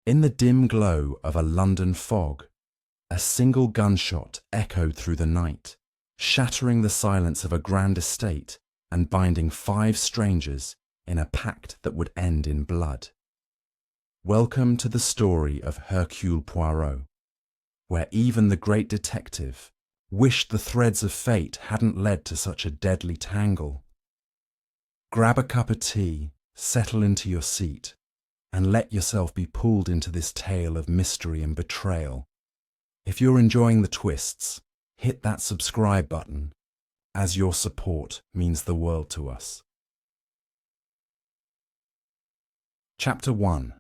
In the dim glow of a London fog, a single gunshot echoed through the night, shattering the silence of a grand estate and binding 5 strangers in a pact that would end in blood. Welcome to the story of Hercule Poirot, where even the great detective wished the threads of fate hadn't led to such a deadly tangle. Grab a cup of tea, settle into your seat, and let yourself be pulled into this tale of mystery and betrayal. If you're enjoying the twists, hit that subscribe button, as your support means the world to us. Chapter 1.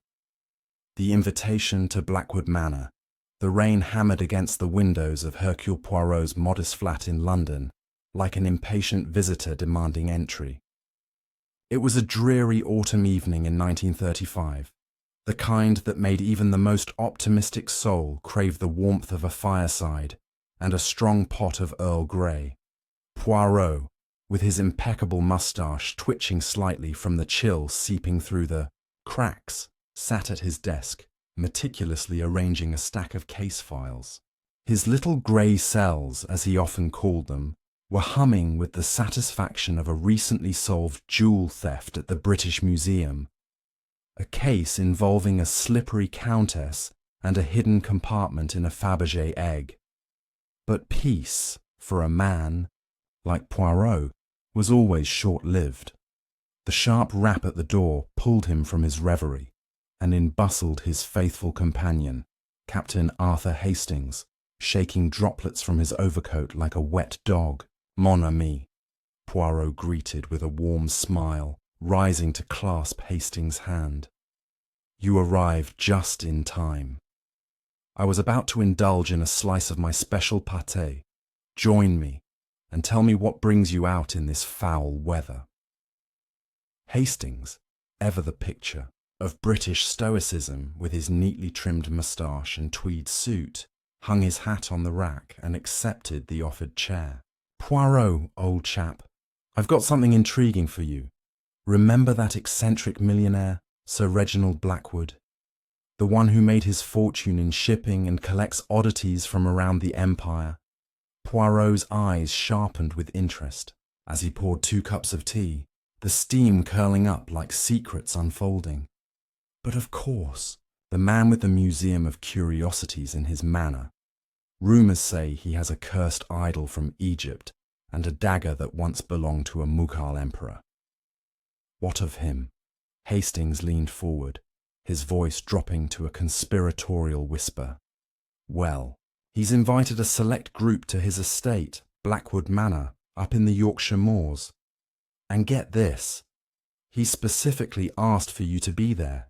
The invitation to Blackwood Manor. The rain hammered against the windows of Hercule Poirot's modest flat in London, like an impatient visitor demanding entry. It was a dreary autumn evening in 1935, the kind that made even the most optimistic soul crave the warmth of a fireside and a strong pot of Earl Grey. Poirot, with his impeccable moustache twitching slightly from the chill seeping through the cracks, sat at his desk, meticulously arranging a stack of case files. His little grey cells, as he often called them, were humming with the satisfaction of a recently solved jewel theft at the British Museum, a case involving a slippery countess and a hidden compartment in a Fabergé egg. But peace, for a man like Poirot, was always short-lived. The sharp rap at the door pulled him from his reverie, and in bustled his faithful companion, Captain Arthur Hastings, shaking droplets from his overcoat like a wet dog. "Mon ami," Poirot greeted with a warm smile, rising to clasp Hastings' hand. "You arrived just in time. I was about to indulge in a slice of my special pâté. Join me, and tell me what brings you out in this foul weather." Hastings, ever the picture of British stoicism with his neatly trimmed moustache and tweed suit, hung his hat on the rack and accepted the offered chair. "Poirot, old chap, I've got something intriguing for you. Remember that eccentric millionaire, Sir Reginald Blackwood? The one who made his fortune in shipping and collects oddities from around the empire?" Poirot's eyes sharpened with interest as he poured 2 cups of tea, the steam curling up like secrets unfolding. "But of course, the man with the Museum of Curiosities in his manor. Rumours say he has a cursed idol from Egypt and a dagger that once belonged to a Mughal emperor." "What of him?" Hastings leaned forward, his voice dropping to a conspiratorial whisper. "Well, he's invited a select group to his estate, Blackwood Manor, up in the Yorkshire moors. And get this, he specifically asked for you to be there.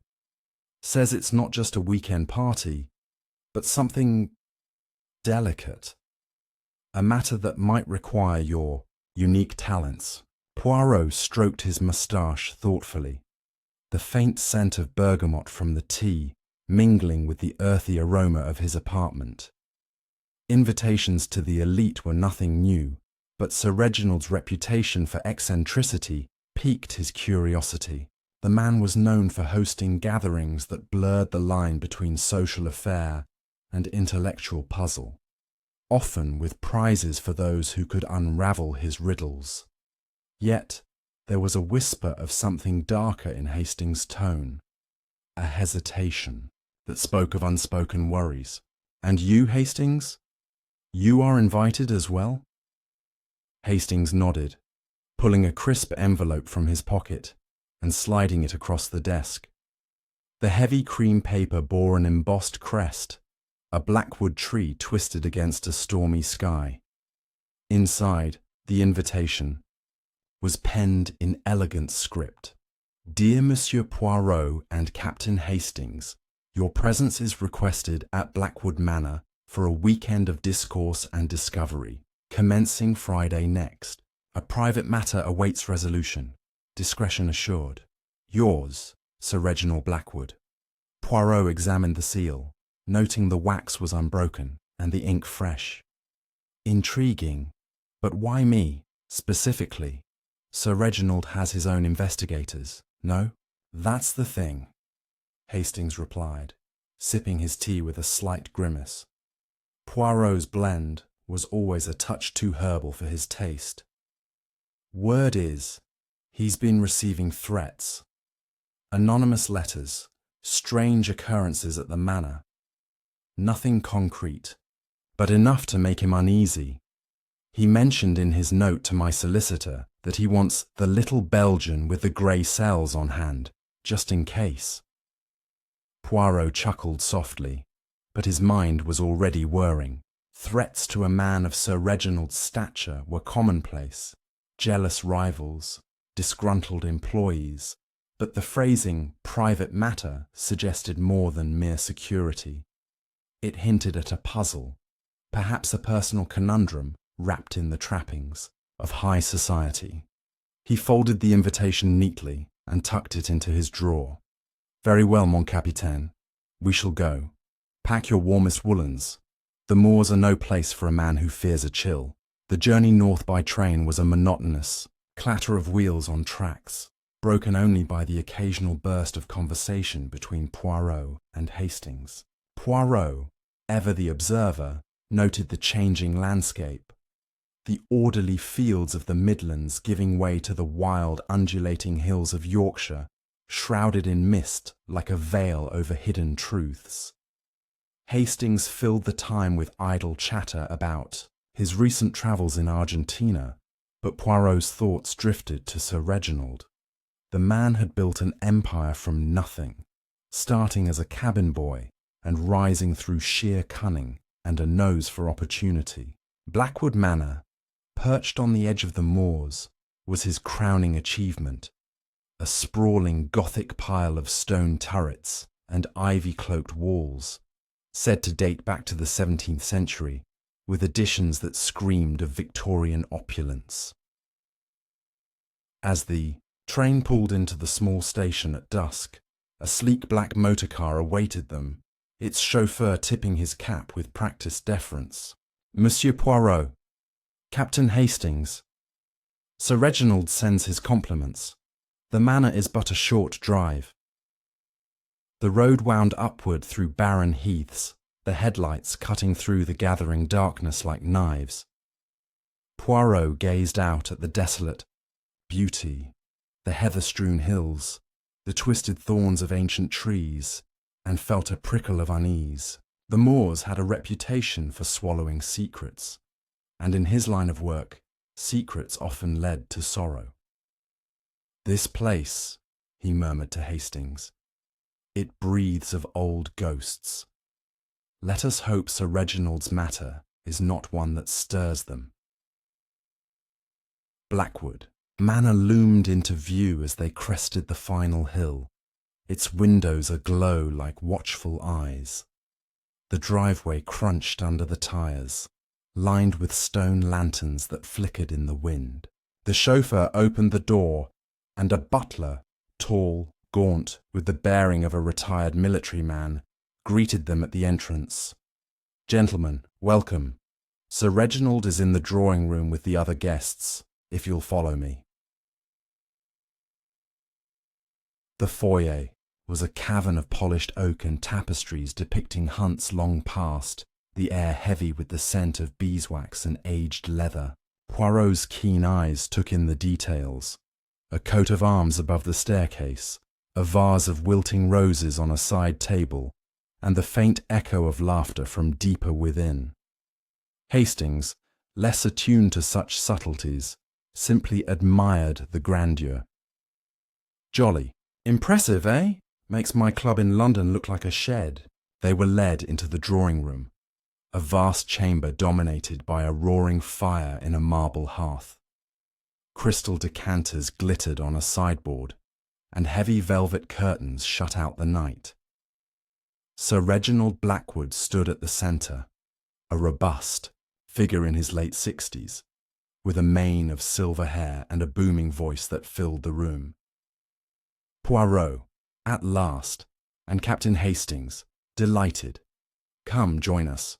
Says it's not just a weekend party, but something delicate. A matter that might require your unique talents." Poirot stroked his moustache thoughtfully, the faint scent of bergamot from the tea mingling with the earthy aroma of his apartment. Invitations to the elite were nothing new, but Sir Reginald's reputation for eccentricity piqued his curiosity. The man was known for hosting gatherings that blurred the line between social affair and intellectual puzzle, often with prizes for those who could unravel his riddles. Yet there was a whisper of something darker in Hastings' tone, a hesitation that spoke of unspoken worries. "And you, Hastings? You are invited as well?" Hastings nodded, pulling a crisp envelope from his pocket and sliding it across the desk. The heavy cream paper bore an embossed crest, a blackwood tree twisted against a stormy sky. Inside, the invitation was penned in elegant script. "Dear Monsieur Poirot and Captain Hastings, your presence is requested at Blackwood Manor for a weekend of discourse and discovery, commencing Friday next. A private matter awaits resolution. Discretion assured. Yours, Sir Reginald Blackwood." Poirot examined the seal, noting the wax was unbroken and the ink fresh. "Intriguing, but why me, specifically? Sir Reginald has his own investigators, no?" "That's the thing," Hastings replied, sipping his tea with a slight grimace. Poirot's blend was always a touch too herbal for his taste. Word is, he's been receiving threats. Anonymous letters, strange occurrences at the manor. Nothing concrete, but enough to make him uneasy. He mentioned in his note to my solicitor that he wants the little Belgian with the grey cells on hand, just in case. Poirot chuckled softly, but his mind was already whirring. Threats to a man of Sir Reginald's stature were commonplace. Jealous rivals, disgruntled employees, but the phrasing private matter suggested more than mere security. It hinted at a puzzle, perhaps a personal conundrum wrapped in the trappings of high society. He folded the invitation neatly and tucked it into his drawer. Very well, mon capitaine. We shall go. Pack your warmest woolens. The moors are no place for a man who fears a chill. The journey north by train was a monotonous clatter of wheels on tracks, broken only by the occasional burst of conversation between Poirot and Hastings. Poirot, ever the observer, noted the changing landscape, the orderly fields of the Midlands giving way to the wild, undulating hills of Yorkshire, shrouded in mist like a veil over hidden truths. Hastings filled the time with idle chatter about his recent travels in Argentina, but Poirot's thoughts drifted to Sir Reginald. The man had built an empire from nothing, starting as a cabin boy and rising through sheer cunning and a nose for opportunity. Blackwood Manor, perched on the edge of the moors, was his crowning achievement, a sprawling Gothic pile of stone turrets and ivy-cloaked walls, said to date back to the 17th century, with additions that screamed of Victorian opulence. As the train pulled into the small station at dusk, a sleek black motor car awaited them, its chauffeur tipping his cap with practised deference. Monsieur Poirot, Captain Hastings. Sir Reginald sends his compliments. The manor is but a short drive. The road wound upward through barren heaths, the headlights cutting through the gathering darkness like knives. Poirot gazed out at the desolate beauty, the heather-strewn hills, the twisted thorns of ancient trees, and felt a prickle of unease. The moors had a reputation for swallowing secrets, and in his line of work, secrets often led to sorrow. "This place," he murmured to Hastings, "it breathes of old ghosts. Let us hope Sir Reginald's matter is not one that stirs them." Blackwood Manor loomed into view as they crested the final hill, its windows aglow like watchful eyes. The driveway crunched under the tyres, lined with stone lanterns that flickered in the wind. The chauffeur opened the door, and a butler, tall, gaunt, with the bearing of a retired military man, greeted them at the entrance. "Gentlemen, welcome. Sir Reginald is in the drawing room with the other guests, if you'll follow me." The foyer was a cavern of polished oak and tapestries depicting hunts long past, the air heavy with the scent of beeswax and aged leather. Poirot's keen eyes took in the details. A coat of arms above the staircase, a vase of wilting roses on a side table, and the faint echo of laughter from deeper within. Hastings, less attuned to such subtleties, simply admired the grandeur. "Jolly. Impressive, eh? Makes my club in London look like a shed." They were led into the drawing room, a vast chamber dominated by a roaring fire in a marble hearth. Crystal decanters glittered on a sideboard, and heavy velvet curtains shut out the night. Sir Reginald Blackwood stood at the centre, a robust figure in his late 60s, with a mane of silver hair and a booming voice that filled the room. Poirot, at last, and Captain Hastings, delighted. "Come, join us.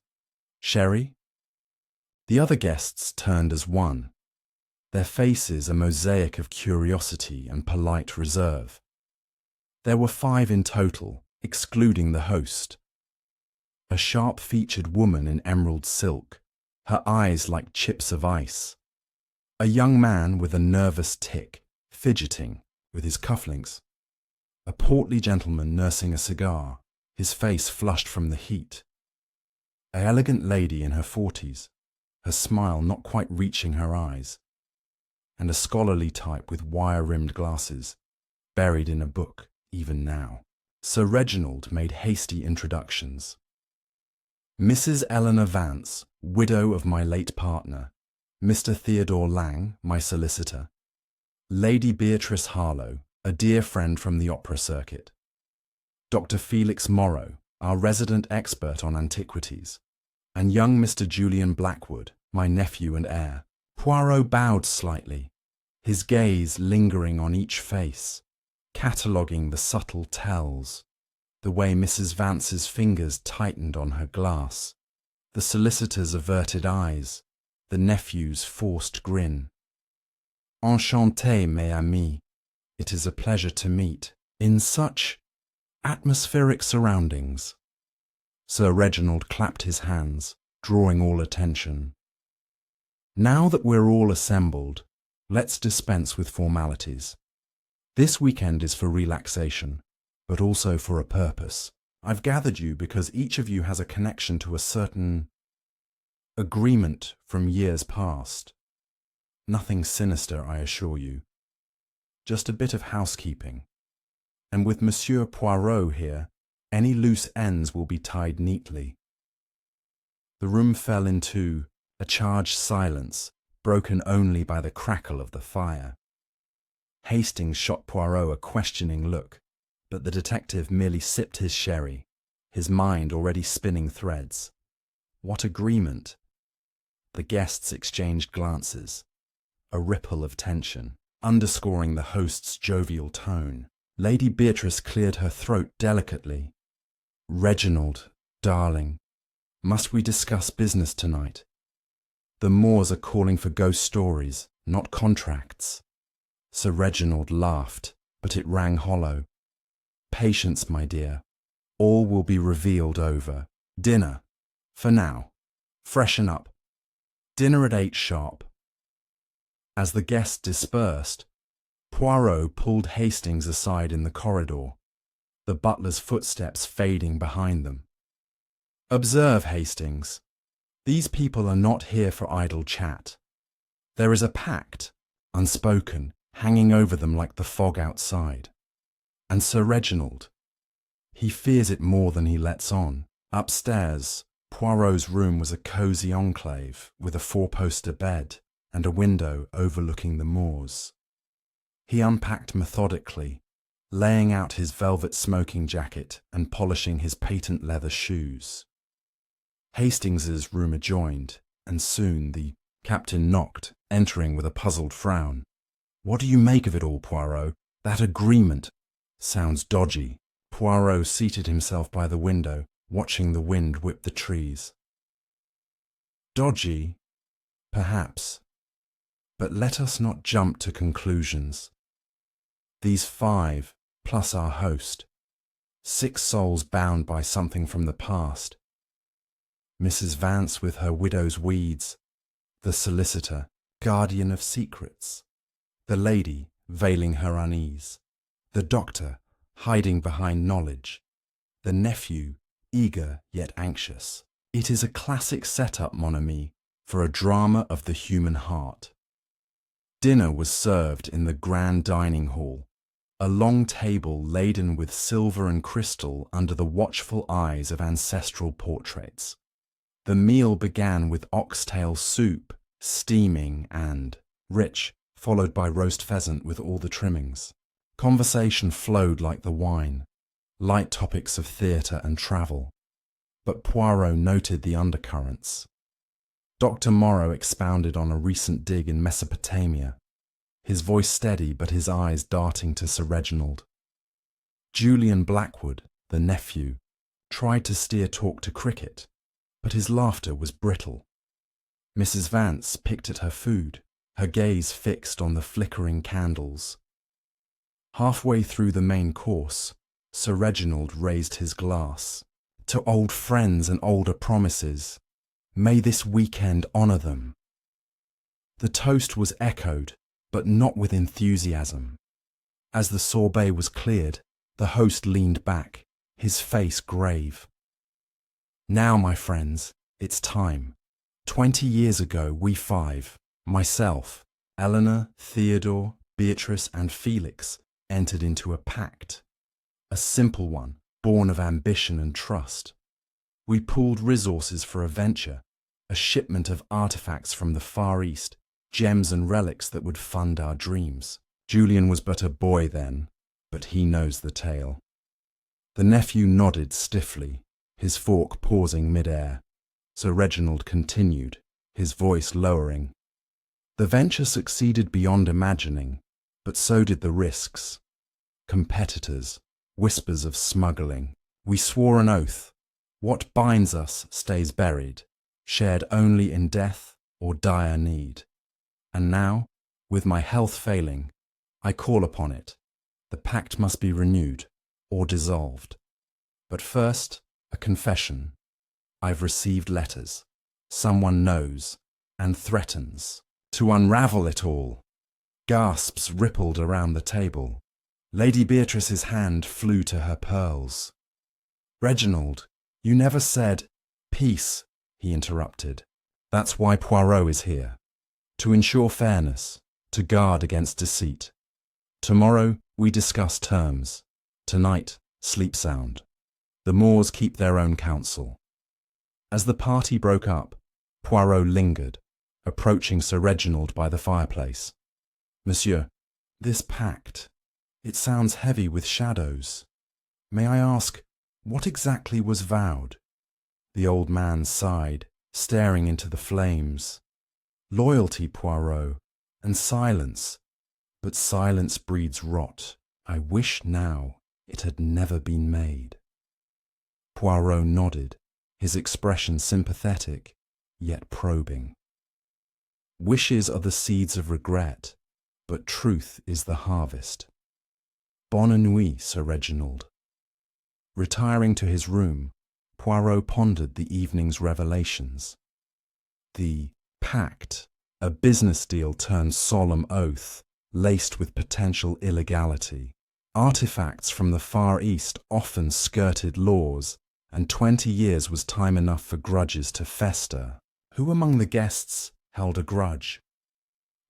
Sherry?" The other guests turned as one, their faces a mosaic of curiosity and polite reserve. There were 5 in total, excluding the host, a sharp-featured woman in emerald silk, her eyes like chips of ice. A young man with a nervous tic, fidgeting with his cufflinks. A portly gentleman nursing a cigar, his face flushed from the heat. An elegant lady in her 40s, her smile not quite reaching her eyes. And a scholarly type with wire-rimmed glasses, buried in a book even now. Sir Reginald made hasty introductions. Mrs. Eleanor Vance, widow of my late partner, Mr. Theodore Lang, my solicitor, Lady Beatrice Harlow, a dear friend from the opera circuit, Dr. Felix Morrow, our resident expert on antiquities, and young Mr. Julian Blackwood, my nephew and heir. Poirot bowed slightly, his gaze lingering on each face, cataloguing the subtle tells, the way Mrs. Vance's fingers tightened on her glass, the solicitor's averted eyes, the nephew's forced grin. Enchanté, mes amis. It is a pleasure to meet in such atmospheric surroundings. Sir Reginald clapped his hands, drawing all attention. Now that we're all assembled, let's dispense with formalities. This weekend is for relaxation, but also for a purpose. I've gathered you because each of you has a connection to a certain agreement from years past. Nothing sinister, I assure you. Just a bit of housekeeping. And with Monsieur Poirot here, any loose ends will be tied neatly. The room fell into a charged silence, broken only by the crackle of the fire. Hastings shot Poirot a questioning look, but the detective merely sipped his sherry, his mind already spinning threads. What agreement? The guests exchanged glances, a ripple of tension, underscoring the host's jovial tone. Lady Beatrice cleared her throat delicately. Reginald, darling, must we discuss business tonight? The Moors are calling for ghost stories, not contracts. Sir Reginald laughed, but it rang hollow. Patience, my dear. All will be revealed over dinner. For now. Freshen up. Dinner at 8 sharp. As the guests dispersed, Poirot pulled Hastings aside in the corridor, the butler's footsteps fading behind them. Observe, Hastings. These people are not here for idle chat. There is a pact, unspoken, hanging over them like the fog outside. And Sir Reginald, he fears it more than he lets on. Upstairs, Poirot's room was a cosy enclave with a 4-poster bed and a window overlooking the moors. He unpacked methodically, laying out his velvet smoking jacket and polishing his patent leather shoes. Hastings's room adjoined, and soon the captain knocked, entering with a puzzled frown. What do you make of it all, Poirot? That agreement sounds dodgy. Poirot seated himself by the window, watching the wind whip the trees. Dodgy? Perhaps. But let us not jump to conclusions. These 5, plus our host, 6 souls bound by something from the past. Mrs. Vance with her widow's weeds, the solicitor, guardian of secrets, the lady veiling her unease, the doctor hiding behind knowledge, the nephew eager yet anxious. It is a classic setup, mon ami, for a drama of the human heart. Dinner was served in the grand dining hall, a long table laden with silver and crystal under the watchful eyes of ancestral portraits. The meal began with oxtail soup, steaming and rich, followed by roast pheasant with all the trimmings. Conversation flowed like the wine, light topics of theatre and travel. But Poirot noted the undercurrents. Dr. Morrow expounded on a recent dig in Mesopotamia, his voice steady but his eyes darting to Sir Reginald. Julian Blackwood, the nephew, tried to steer talk to cricket, but his laughter was brittle. Mrs. Vance picked at her food, her gaze fixed on the flickering candles. Halfway through the main course, Sir Reginald raised his glass, To old friends and older promises, may this weekend honour them. The toast was echoed, but not with enthusiasm. As the sorbet was cleared, the host leaned back, his face grave. Now, my friends, it's time. 20 years ago, we five, myself, Eleanor, Theodore, Beatrice, and Felix, entered into a pact. A simple one, born of ambition and trust. We pooled resources for a venture, a shipment of artifacts from the Far East, gems and relics that would fund our dreams. Julian was but a boy then, but he knows the tale. The nephew nodded stiffly, his fork pausing mid-air. Sir Reginald continued, his voice lowering. The venture succeeded beyond imagining, but so did the risks. Competitors, whispers of smuggling. We swore an oath. What binds us stays buried, shared only in death or dire need. And now, with my health failing, I call upon it. The pact must be renewed or dissolved. But first, a confession. I've received letters. Someone knows and threatens to unravel it all. Gasps rippled around the table. Lady Beatrice's hand flew to her pearls. Reginald, you never said, peace, he interrupted. That's why Poirot is here. To ensure fairness, to guard against deceit. Tomorrow we discuss terms. Tonight, sleep sound. The Moors keep their own counsel. As the party broke up, Poirot lingered, approaching Sir Reginald by the fireplace. Monsieur, this pact, it sounds heavy with shadows. May I ask, what exactly was vowed? The old man sighed, staring into the flames. Loyalty, Poirot, and silence. But silence breeds rot. I wish now it had never been made. Poirot nodded, his expression sympathetic, yet probing. Wishes are the seeds of regret, but truth is the harvest. Bonne nuit, Sir Reginald. Retiring to his room, Poirot pondered the evening's revelations. The pact, a business deal turned solemn oath, laced with potential illegality. Artifacts from the Far East often skirted laws, and 20 years was time enough for grudges to fester. Who among the guests held a grudge?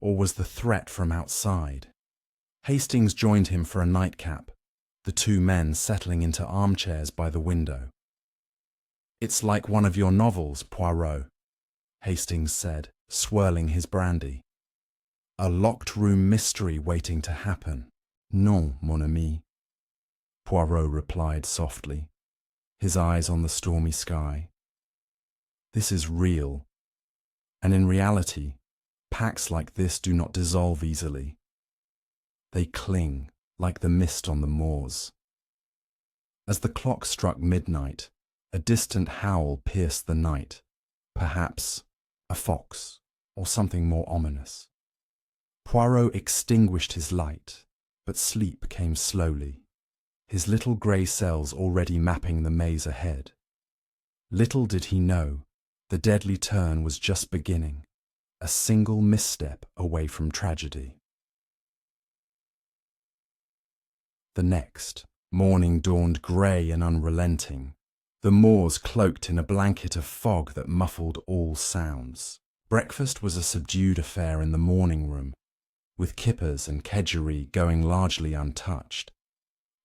Or was the threat from outside? Hastings joined him for a nightcap, the two men settling into armchairs by the window. It's like one of your novels, Poirot, Hastings said, swirling his brandy. A locked room mystery waiting to happen. Non, mon ami, Poirot replied softly, his eyes on the stormy sky. This is real, and in reality, pacts like this do not dissolve easily. They cling like the mist on the moors. As the clock struck midnight, a distant howl pierced the night, perhaps a fox or something more ominous. Poirot extinguished his light, but sleep came slowly, his little grey cells already mapping the maze ahead. Little did he know, the deadly turn was just beginning, a single misstep away from tragedy. The next, morning dawned grey and unrelenting, the moors cloaked in a blanket of fog that muffled all sounds. Breakfast was a subdued affair in the morning room, with kippers and kedgeree going largely untouched.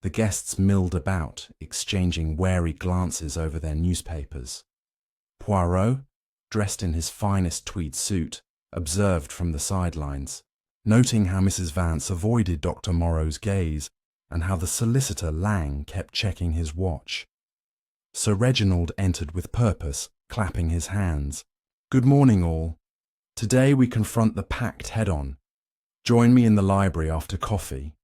The guests milled about, exchanging wary glances over their newspapers. Poirot, dressed in his finest tweed suit, observed from the sidelines, noting how Mrs. Vance avoided Dr. Morrow's gaze and how the solicitor Lang kept checking his watch. Sir Reginald entered with purpose, clapping his hands. Good morning, all. Today we confront the pact head-on. Join me in the library after coffee.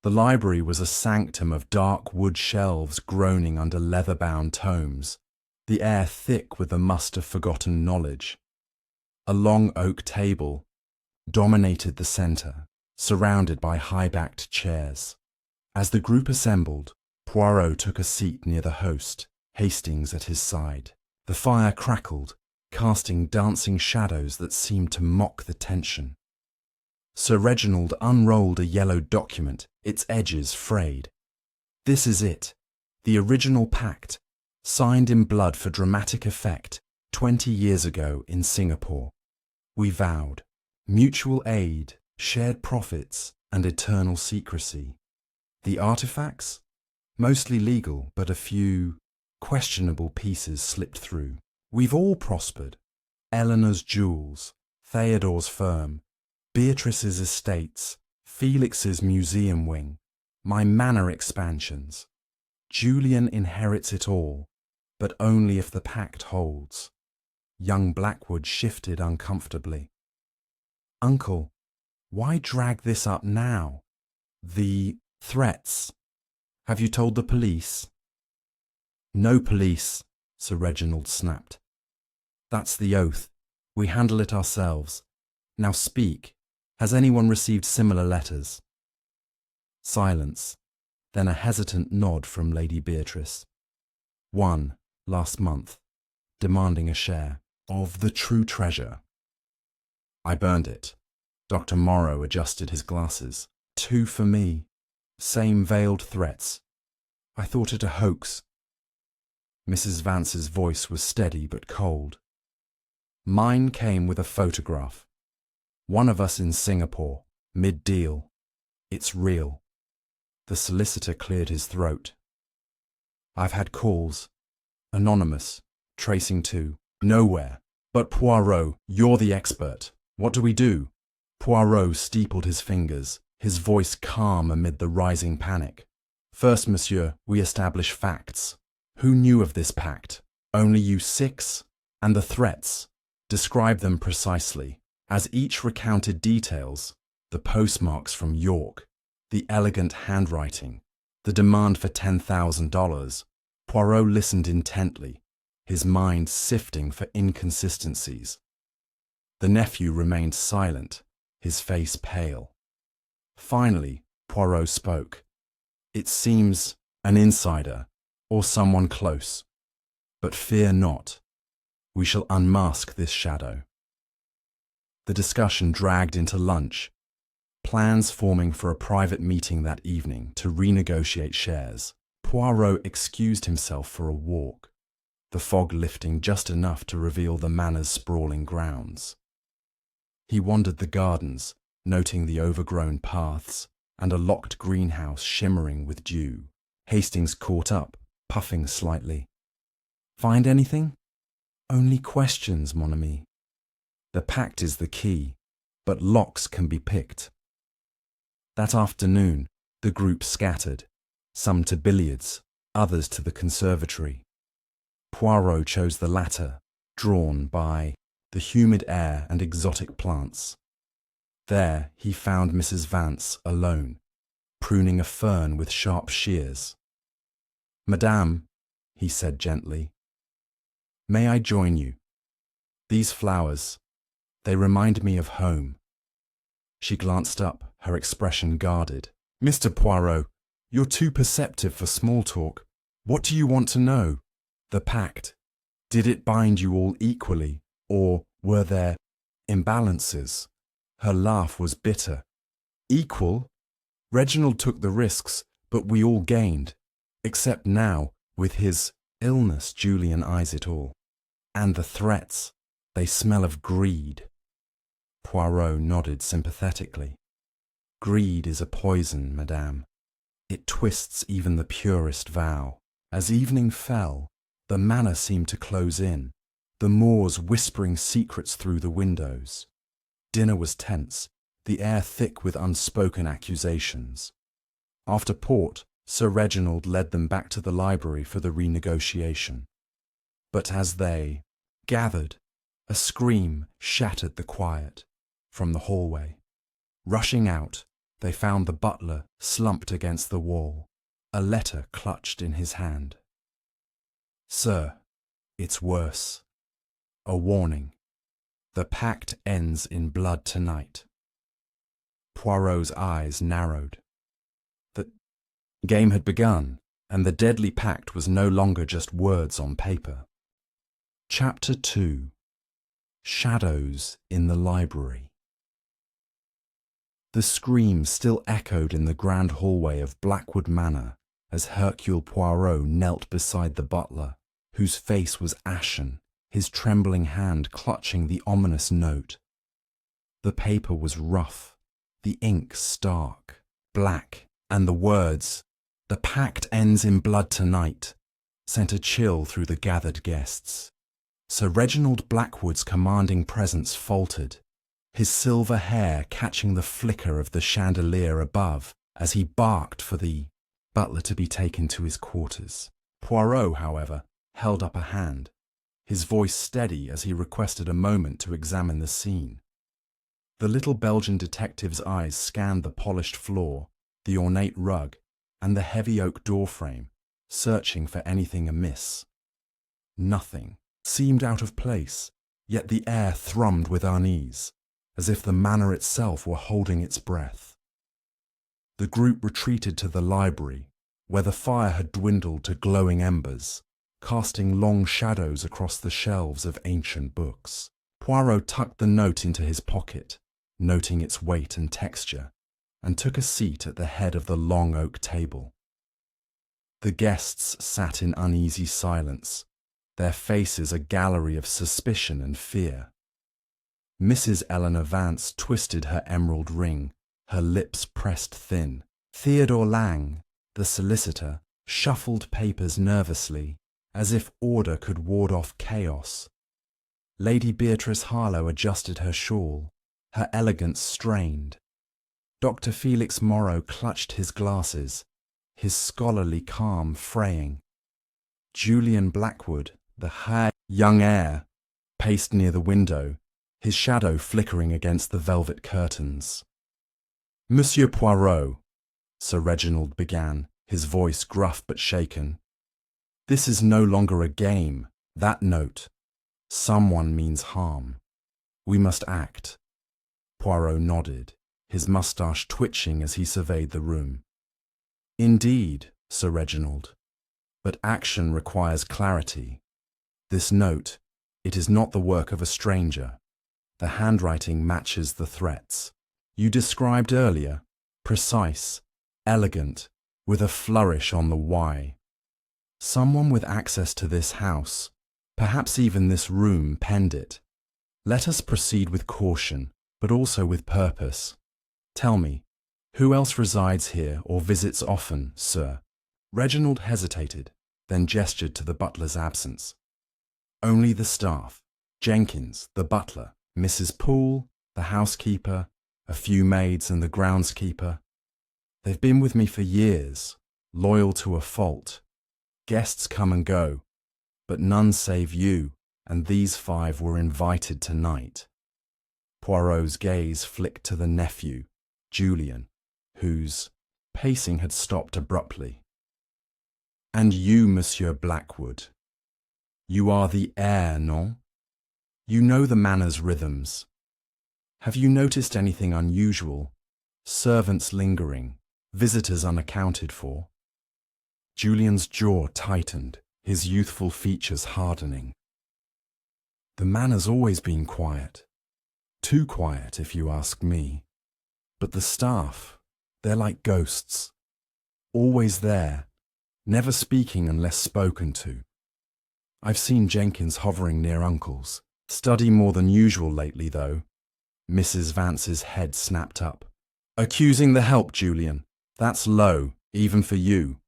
The library was a sanctum of dark wood shelves groaning under leather-bound tomes, the air thick with the must of forgotten knowledge. A long oak table dominated the centre, surrounded by high-backed chairs. As the group assembled, Poirot took a seat near the host, Hastings at his side. The fire crackled, casting dancing shadows that seemed to mock the tension. Sir Reginald unrolled a yellow document, its edges frayed. "This is it, the original pact, signed in blood for dramatic effect 20 years ago in Singapore. We vowed mutual aid, shared profits, and eternal secrecy. The artifacts? Mostly legal, but a few questionable pieces slipped through. We've all prospered. Eleanor's jewels, Theodore's firm, Beatrice's estates, Felix's museum wing, my manor expansions. Julian inherits it all, but only if the pact holds." Young Blackwood shifted uncomfortably. "Uncle, why drag this up now? The threats. Have you told the police?" "No police," Sir Reginald snapped. "That's the oath. We handle it ourselves. Now speak. Has anyone received similar letters?" Silence, then a hesitant nod from Lady Beatrice. "One, last month, demanding a share of the true treasure. I burned it." Dr. Morrow adjusted his glasses. "Two for me. Same veiled threats. I thought it a hoax." Mrs. Vance's voice was steady but cold. "Mine came with a photograph. One of us in Singapore, mid-deal. It's real." The solicitor cleared his throat. "I've had calls. Anonymous. Tracing to nowhere. But Poirot, you're the expert. What do we do?" Poirot steepled his fingers, his voice calm amid the rising panic. "First, monsieur, we establish facts. Who knew of this pact? Only you six? And the threats? Describe them precisely." As each recounted details, the postmarks from York, the elegant handwriting, the demand for $10,000, Poirot listened intently, his mind sifting for inconsistencies. The nephew remained silent, his face pale. Finally, Poirot spoke. "It seems an insider, or someone close. But fear not. We shall unmask this shadow." The discussion dragged into lunch, plans forming for a private meeting that evening to renegotiate shares. Poirot excused himself for a walk, the fog lifting just enough to reveal the manor's sprawling grounds. He wandered the gardens, noting the overgrown paths and a locked greenhouse shimmering with dew. Hastings caught up, puffing slightly. "Find anything?" "Only questions, mon ami. The pact is the key, but locks can be picked." That afternoon, the group scattered, some to billiards, others to the conservatory. Poirot chose the latter, drawn by the humid air and exotic plants. There he found Mrs. Vance alone, pruning a fern with sharp shears. "Madame," he said gently, "may I join you? These flowers, they remind me of home." She glanced up, her expression guarded. "Mr. Poirot, you're too perceptive for small talk. What do you want to know? The pact. Did it bind you all equally, or were there imbalances?" Her laugh was bitter. "Equal? Reginald took the risks, but we all gained. Except now, with his illness, Julian eyes it all. And the threats, they smell of greed." Poirot nodded sympathetically. "Greed is a poison, madame. It twists even the purest vow." As evening fell, the manor seemed to close in, the Moors whispering secrets through the windows. Dinner was tense, the air thick with unspoken accusations. After port, Sir Reginald led them back to the library for the renegotiation. But as they gathered, a scream shattered the quiet from the hallway. Rushing out, they found the butler slumped against the wall, a letter clutched in his hand. "Sir, it's worse. A warning. The pact ends in blood tonight." Poirot's eyes narrowed. The game had begun. and the deadly pact was no longer just words on paper. Chapter 2. Shadows in the Library. The scream still echoed in the grand hallway of Blackwood Manor as Hercule Poirot knelt beside the butler, whose face was ashen, his trembling hand clutching the ominous note. The paper was rough, the ink stark, black, and the words, "The pact ends in blood tonight," sent a chill through the gathered guests. Sir Reginald Blackwood's commanding presence faltered, his silver hair catching the flicker of the chandelier above as he barked for the butler to be taken to his quarters. Poirot, however, held up a hand, his voice steady as he requested a moment to examine the scene. The little Belgian detective's eyes scanned the polished floor, the ornate rug, and the heavy oak doorframe, searching for anything amiss. Nothing seemed out of place, yet the air thrummed with unease, as if the manor itself were holding its breath. The group retreated to the library, where the fire had dwindled to glowing embers, casting long shadows across the shelves of ancient books. Poirot tucked the note into his pocket, noting its weight and texture, and took a seat at the head of the long oak table. The guests sat in uneasy silence, their faces a gallery of suspicion and fear. Mrs. Eleanor Vance twisted her emerald ring, her lips pressed thin. Theodore Lang, the solicitor, shuffled papers nervously, as if order could ward off chaos. Lady Beatrice Harlowe adjusted her shawl, her elegance strained. Dr. Felix Morrow clutched his glasses, his scholarly calm fraying. Julian Blackwood, the high young heir, paced near the window, his shadow flickering against the velvet curtains. "Monsieur Poirot," Sir Reginald began, his voice gruff but shaken. "This is no longer a game, that note. Someone means harm. We must act." Poirot nodded, his moustache twitching as he surveyed the room. "Indeed, Sir Reginald, but action requires clarity. This note, it is not the work of a stranger. The handwriting matches the threats. You described earlier, precise, elegant, with a flourish on the Y. Someone with access to this house, perhaps even this room, penned it. Let us proceed with caution, but also with purpose. Tell me, who else resides here or visits often, sir?" Reginald hesitated, then gestured to the butler's absence. "Only the staff. Jenkins, the butler, Mrs. Poole, the housekeeper, a few maids and the groundskeeper. They've been with me for years, loyal to a fault. Guests come and go, but none save you, and these 5 were invited tonight." Poirot's gaze flicked to the nephew, Julian, whose pacing had stopped abruptly. "And you, Monsieur Blackwood, you are the heir, non? You know the manor's rhythms. Have you noticed anything unusual? Servants lingering, visitors unaccounted for?" Julian's jaw tightened, his youthful features hardening. "The manor's always been quiet. Too quiet, if you ask me. But the staff, they're like ghosts. Always there, never speaking unless spoken to. I've seen Jenkins hovering near Uncle's. Study more than usual lately, though." Mrs. Vance's head snapped up. "Accusing the help, Julian. That's low, even for you."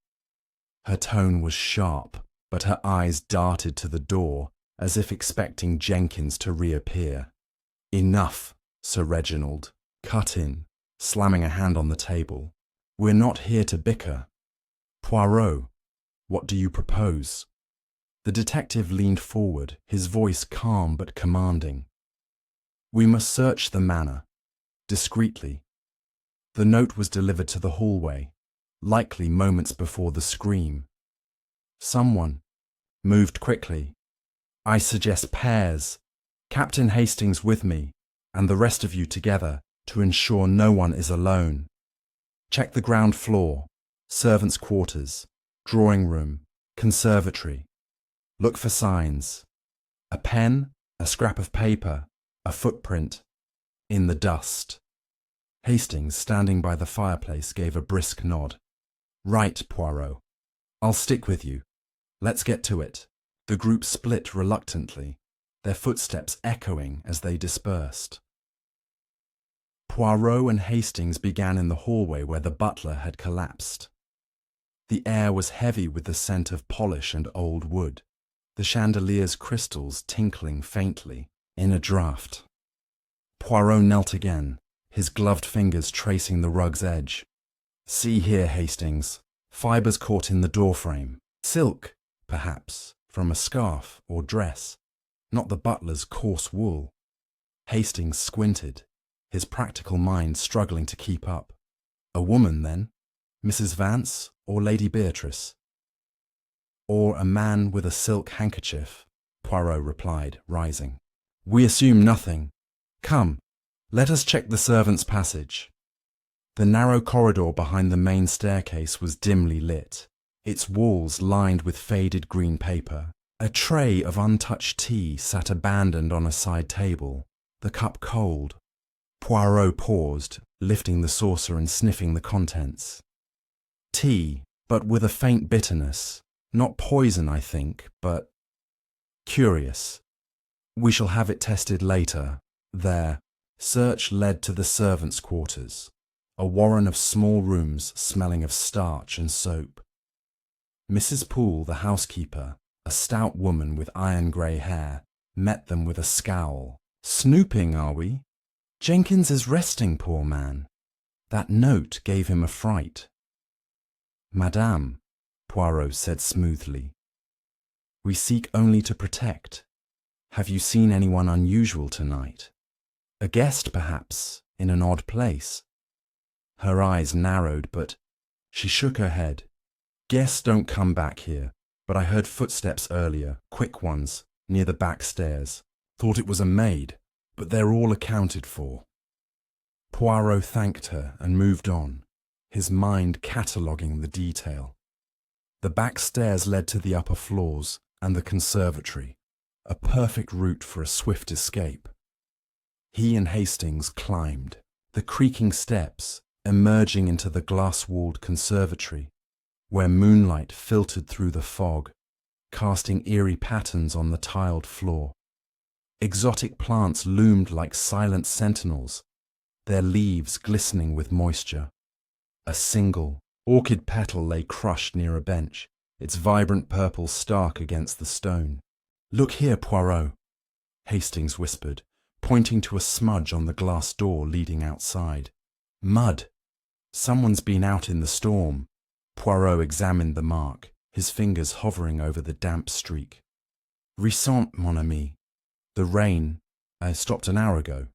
Her tone was sharp, but her eyes darted to the door, as if expecting Jenkins to reappear. "Enough," Sir Reginald cut in, slamming a hand on the table. "We're not here to bicker. Poirot, what do you propose?" The detective leaned forward, his voice calm but commanding. "We must search the manor, discreetly." The note was delivered to the hallway, likely moments before the scream. Someone moved quickly. "I suggest pairs, Captain Hastings with me, and the rest of you together, to ensure no one is alone. Check the ground floor, servants' quarters, Drawing room, conservatory. Look for signs. A pen, a scrap of paper, a footprint. In the dust. Hastings, standing by the fireplace, gave a brisk nod. Right, Poirot. I'll stick with you. Let's get to it. The group split reluctantly, their footsteps echoing as they dispersed. Poirot and Hastings began in the hallway where the butler had collapsed. The air was heavy with the scent of polish and old wood, the chandelier's crystals tinkling faintly in a draught. Poirot knelt again, his gloved fingers tracing the rug's edge. See here, Hastings. Fibres caught in the doorframe. Silk, perhaps, from a scarf or dress, not the butler's coarse wool. Hastings squinted, his practical mind struggling to keep up. A woman, then? Mrs. Vance or Lady Beatrice? Or a man with a silk handkerchief, Poirot replied, rising. We assume nothing. Come, let us check the servants' passage. The narrow corridor behind the main staircase was dimly lit, its walls lined with faded green paper. A tray of untouched tea sat abandoned on a side table, the cup cold. Poirot paused, lifting the saucer and sniffing the contents. Tea, but with a faint bitterness. Not poison, I think, but curious. We shall have it tested later. There. Search led to the servants' quarters, a warren of small rooms smelling of starch and soap. Mrs. Poole, the housekeeper, a stout woman with iron-grey hair, met them with a scowl. Snooping, are we? Jenkins is resting, poor man. That note gave him a fright. Madame, Poirot said smoothly, we seek only to protect. Have you seen anyone unusual tonight? A guest, perhaps, in an odd place? Her eyes narrowed, but she shook her head. Guests don't come back here, but I heard footsteps earlier, quick ones, near the back stairs. Thought it was a maid, but they're all accounted for. Poirot thanked her and moved on, his mind cataloguing the detail. The back stairs led to the upper floors and the conservatory, a perfect route for a swift escape. He and Hastings climbed, the creaking steps emerging into the glass-walled conservatory, where moonlight filtered through the fog, casting eerie patterns on the tiled floor. Exotic plants loomed like silent sentinels, their leaves glistening with moisture. A single, orchid petal lay crushed near a bench, its vibrant purple stark against the stone. Look here, Poirot, Hastings whispered, pointing to a smudge on the glass door leading outside. Mud. Someone's been out in the storm. Poirot examined the mark, his fingers hovering over the damp streak. Récent, mon ami. The rain stopped an hour ago.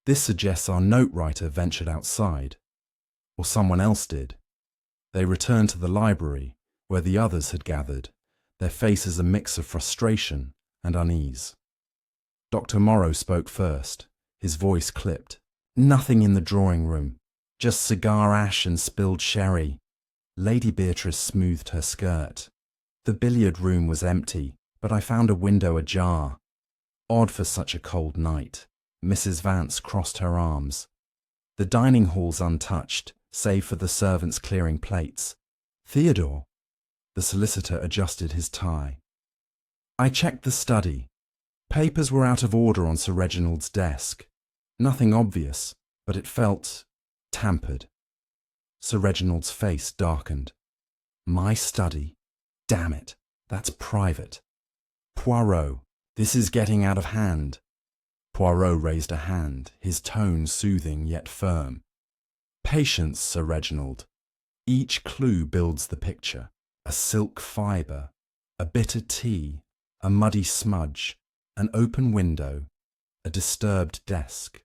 This suggests our note writer ventured outside. Or someone else did. They returned to the library, where the others had gathered, their faces a mix of frustration and unease. Dr. Morrow spoke first, his voice clipped. Nothing in the drawing room, just cigar ash and spilled sherry. Lady Beatrice smoothed her skirt. The billiard room was empty, but I found a window ajar. Odd for such a cold night. Mrs. Vance crossed her arms. The dining hall's untouched, save for the servants clearing plates. Theodore? The solicitor adjusted his tie. I checked the study. Papers were out of order on Sir Reginald's desk. Nothing obvious, but it felt tampered. Sir Reginald's face darkened. My study? Damn it, that's private. Poirot, this is getting out of hand. Poirot raised a hand, his tone soothing yet firm. Patience, Sir Reginald. Each clue builds the picture. A silk fibre, a bit of tea, a muddy smudge, an open window, a disturbed desk.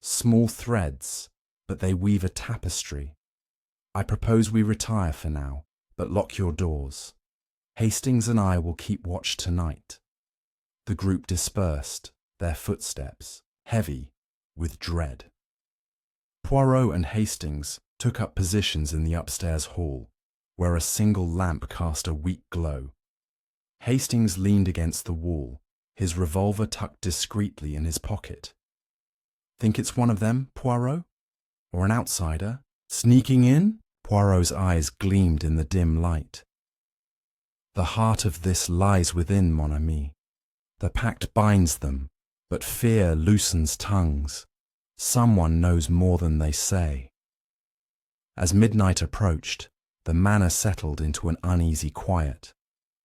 Small threads, but they weave a tapestry. I propose we retire for now, but lock your doors. Hastings and I will keep watch tonight. The group dispersed, their footsteps heavy with dread. Poirot and Hastings took up positions in the upstairs hall, where a single lamp cast a weak glow. Hastings leaned against the wall, his revolver tucked discreetly in his pocket. "Think it's one of them, Poirot? Or an outsider? Sneaking in?" Poirot's eyes gleamed in the dim light. "The heart of this lies within, mon ami. The pact binds them, but fear loosens tongues. Someone knows more than they say." As midnight approached, the manor settled into an uneasy quiet,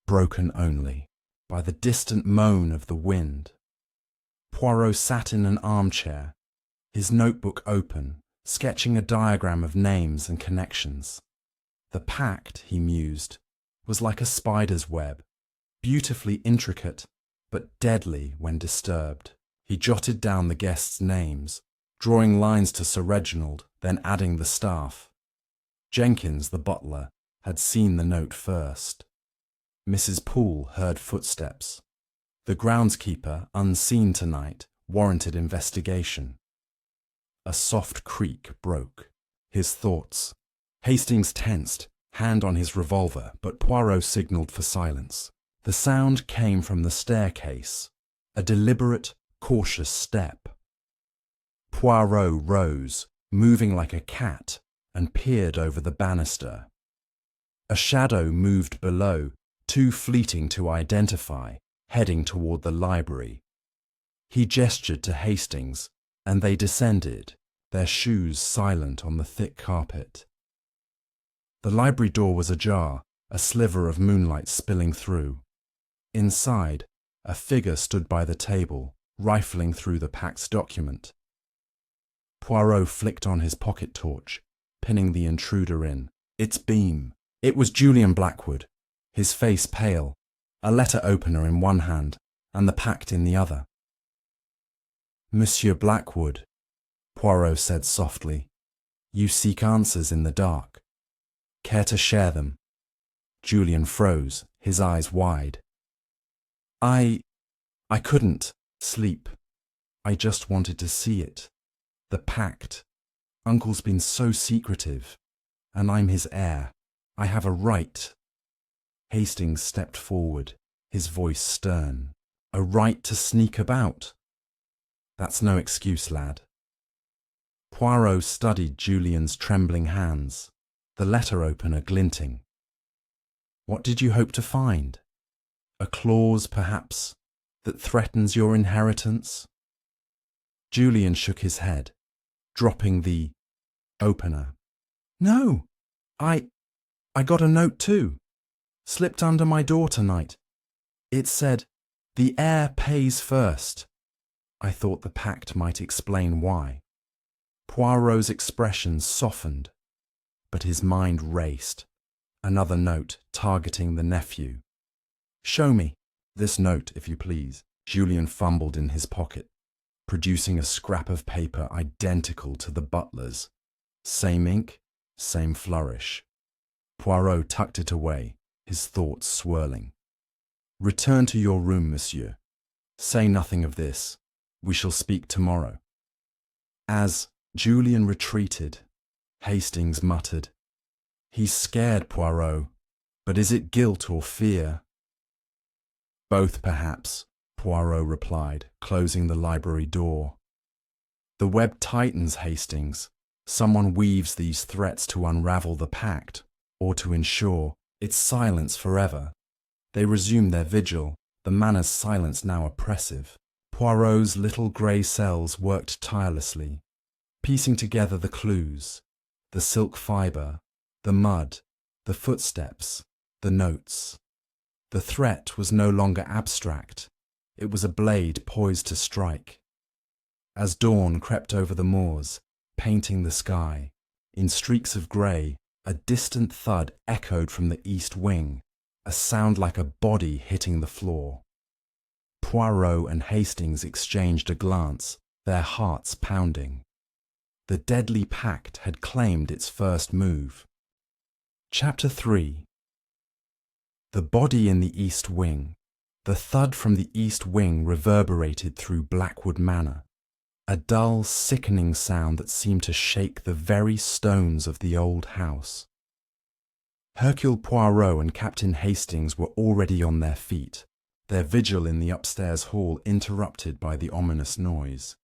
broken only by the distant moan of the wind. Poirot sat in an armchair, his notebook open, sketching a diagram of names and connections. The pact, he mused, was like a spider's web, beautifully intricate, but deadly when disturbed. He jotted down the guests' names, drawing lines to Sir Reginald, then adding the staff. Jenkins, the butler, had seen the note first. Mrs. Poole heard footsteps. The groundskeeper, unseen tonight, warranted investigation. A soft creak broke his thoughts. Hastings tensed, hand on his revolver, but Poirot signalled for silence. The sound came from the staircase, a deliberate, cautious step. Poirot rose, moving like a cat, and peered over the banister. A shadow moved below, too fleeting to identify, heading toward the library. He gestured to Hastings, and they descended, their shoes silent on the thick carpet. The library door was ajar, a sliver of moonlight spilling through. Inside, a figure stood by the table, rifling through the Pact's document. Poirot flicked on his pocket torch, pinning the intruder in. Its beam. It was Julian Blackwood, his face pale, a letter opener in one hand and the Pact in the other. "Monsieur Blackwood," Poirot said softly, "you seek answers in the dark. Care to share them?" Julian froze, his eyes wide. I couldn't sleep. I just wanted to see it. The Pact. Uncle's been so secretive, and I'm his heir. I have a right." Hastings stepped forward, his voice stern. "A right to sneak about? That's no excuse, lad." Poirot studied Julian's trembling hands, the letter opener glinting. "What did you hope to find? A clause, perhaps, that threatens your inheritance?" Julian shook his head, dropping the opener. "No, I got a note too. Slipped under my door tonight. It said, 'The heir pays first.' I thought the Pact might explain why." Poirot's expression softened, but his mind raced. Another note targeting the nephew. "Show me this note, if you please." Julian fumbled in his pocket, producing a scrap of paper identical to the butler's. Same ink, same flourish. Poirot tucked it away, his thoughts swirling. "Return to your room, monsieur. Say nothing of this. We shall speak tomorrow." As Julian retreated, Hastings muttered, "He's scared, Poirot, but is it guilt or fear?" "Both, perhaps," Poirot replied, closing the library door. "The web tightens, Hastings. Someone weaves these threats to unravel the Pact, or to ensure its silence forever." They resumed their vigil, the manor's silence now oppressive. Poirot's little grey cells worked tirelessly, piecing together the clues, the silk fibre, the mud, the footsteps, the notes. The threat was no longer abstract. It was a blade poised to strike. As dawn crept over the moors, painting the sky, in streaks of grey, a distant thud echoed from the east wing, a sound like a body hitting the floor. Poirot and Hastings exchanged a glance, their hearts pounding. The deadly Pact had claimed its first move. Chapter 3. The body in the east wing. The thud from the east wing reverberated through Blackwood Manor, a dull, sickening sound that seemed to shake the very stones of the old house. Hercule Poirot and Captain Hastings were already on their feet, their vigil in the upstairs hall interrupted by the ominous noise.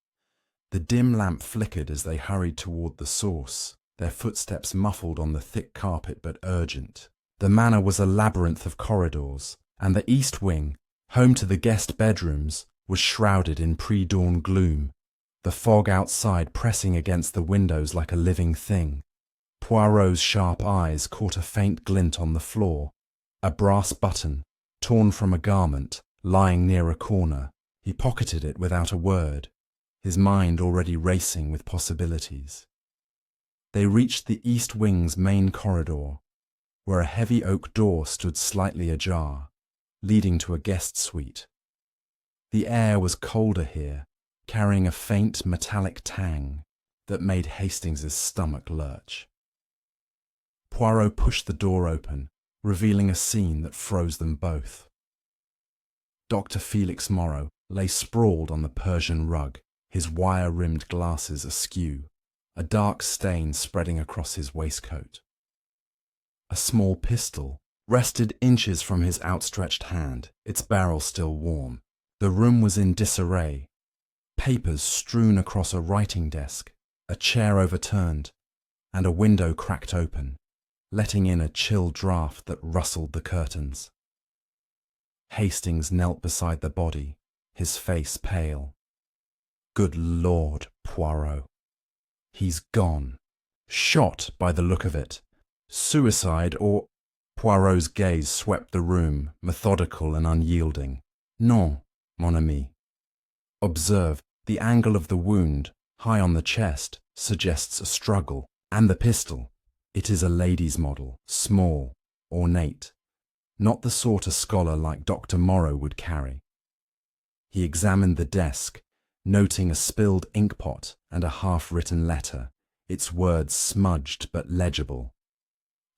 The dim lamp flickered as they hurried toward the source, their footsteps muffled on the thick carpet but urgent. The manor was a labyrinth of corridors, and the east wing, home to the guest bedrooms, was shrouded in pre-dawn gloom, the fog outside pressing against the windows like a living thing. Poirot's sharp eyes caught a faint glint on the floor, a brass button, torn from a garment, lying near a corner. He pocketed it without a word, his mind already racing with possibilities. They reached the east wing's main corridor, where a heavy oak door stood slightly ajar, leading to a guest suite. The air was colder here, carrying a faint metallic tang that made Hastings's stomach lurch. Poirot pushed the door open, revealing a scene that froze them both. Dr. Felix Morrow lay sprawled on the Persian rug, his wire-rimmed glasses askew, a dark stain spreading across his waistcoat. A small pistol rested inches from his outstretched hand, its barrel still warm. The room was in disarray, papers strewn across a writing desk, a chair overturned, and a window cracked open, letting in a chill draught that rustled the curtains. Hastings knelt beside the body, his face pale. Good Lord, Poirot. He's gone. Shot by the look of it. Suicide or... Poirot's gaze swept the room, methodical and unyielding. Non, mon ami. Observe, the angle of the wound, high on the chest, suggests a struggle. And the pistol. It is a lady's model, small, ornate, not the sort a scholar like Dr. Morrow would carry. He examined the desk, noting a spilled inkpot and a half-written letter, its words smudged but legible.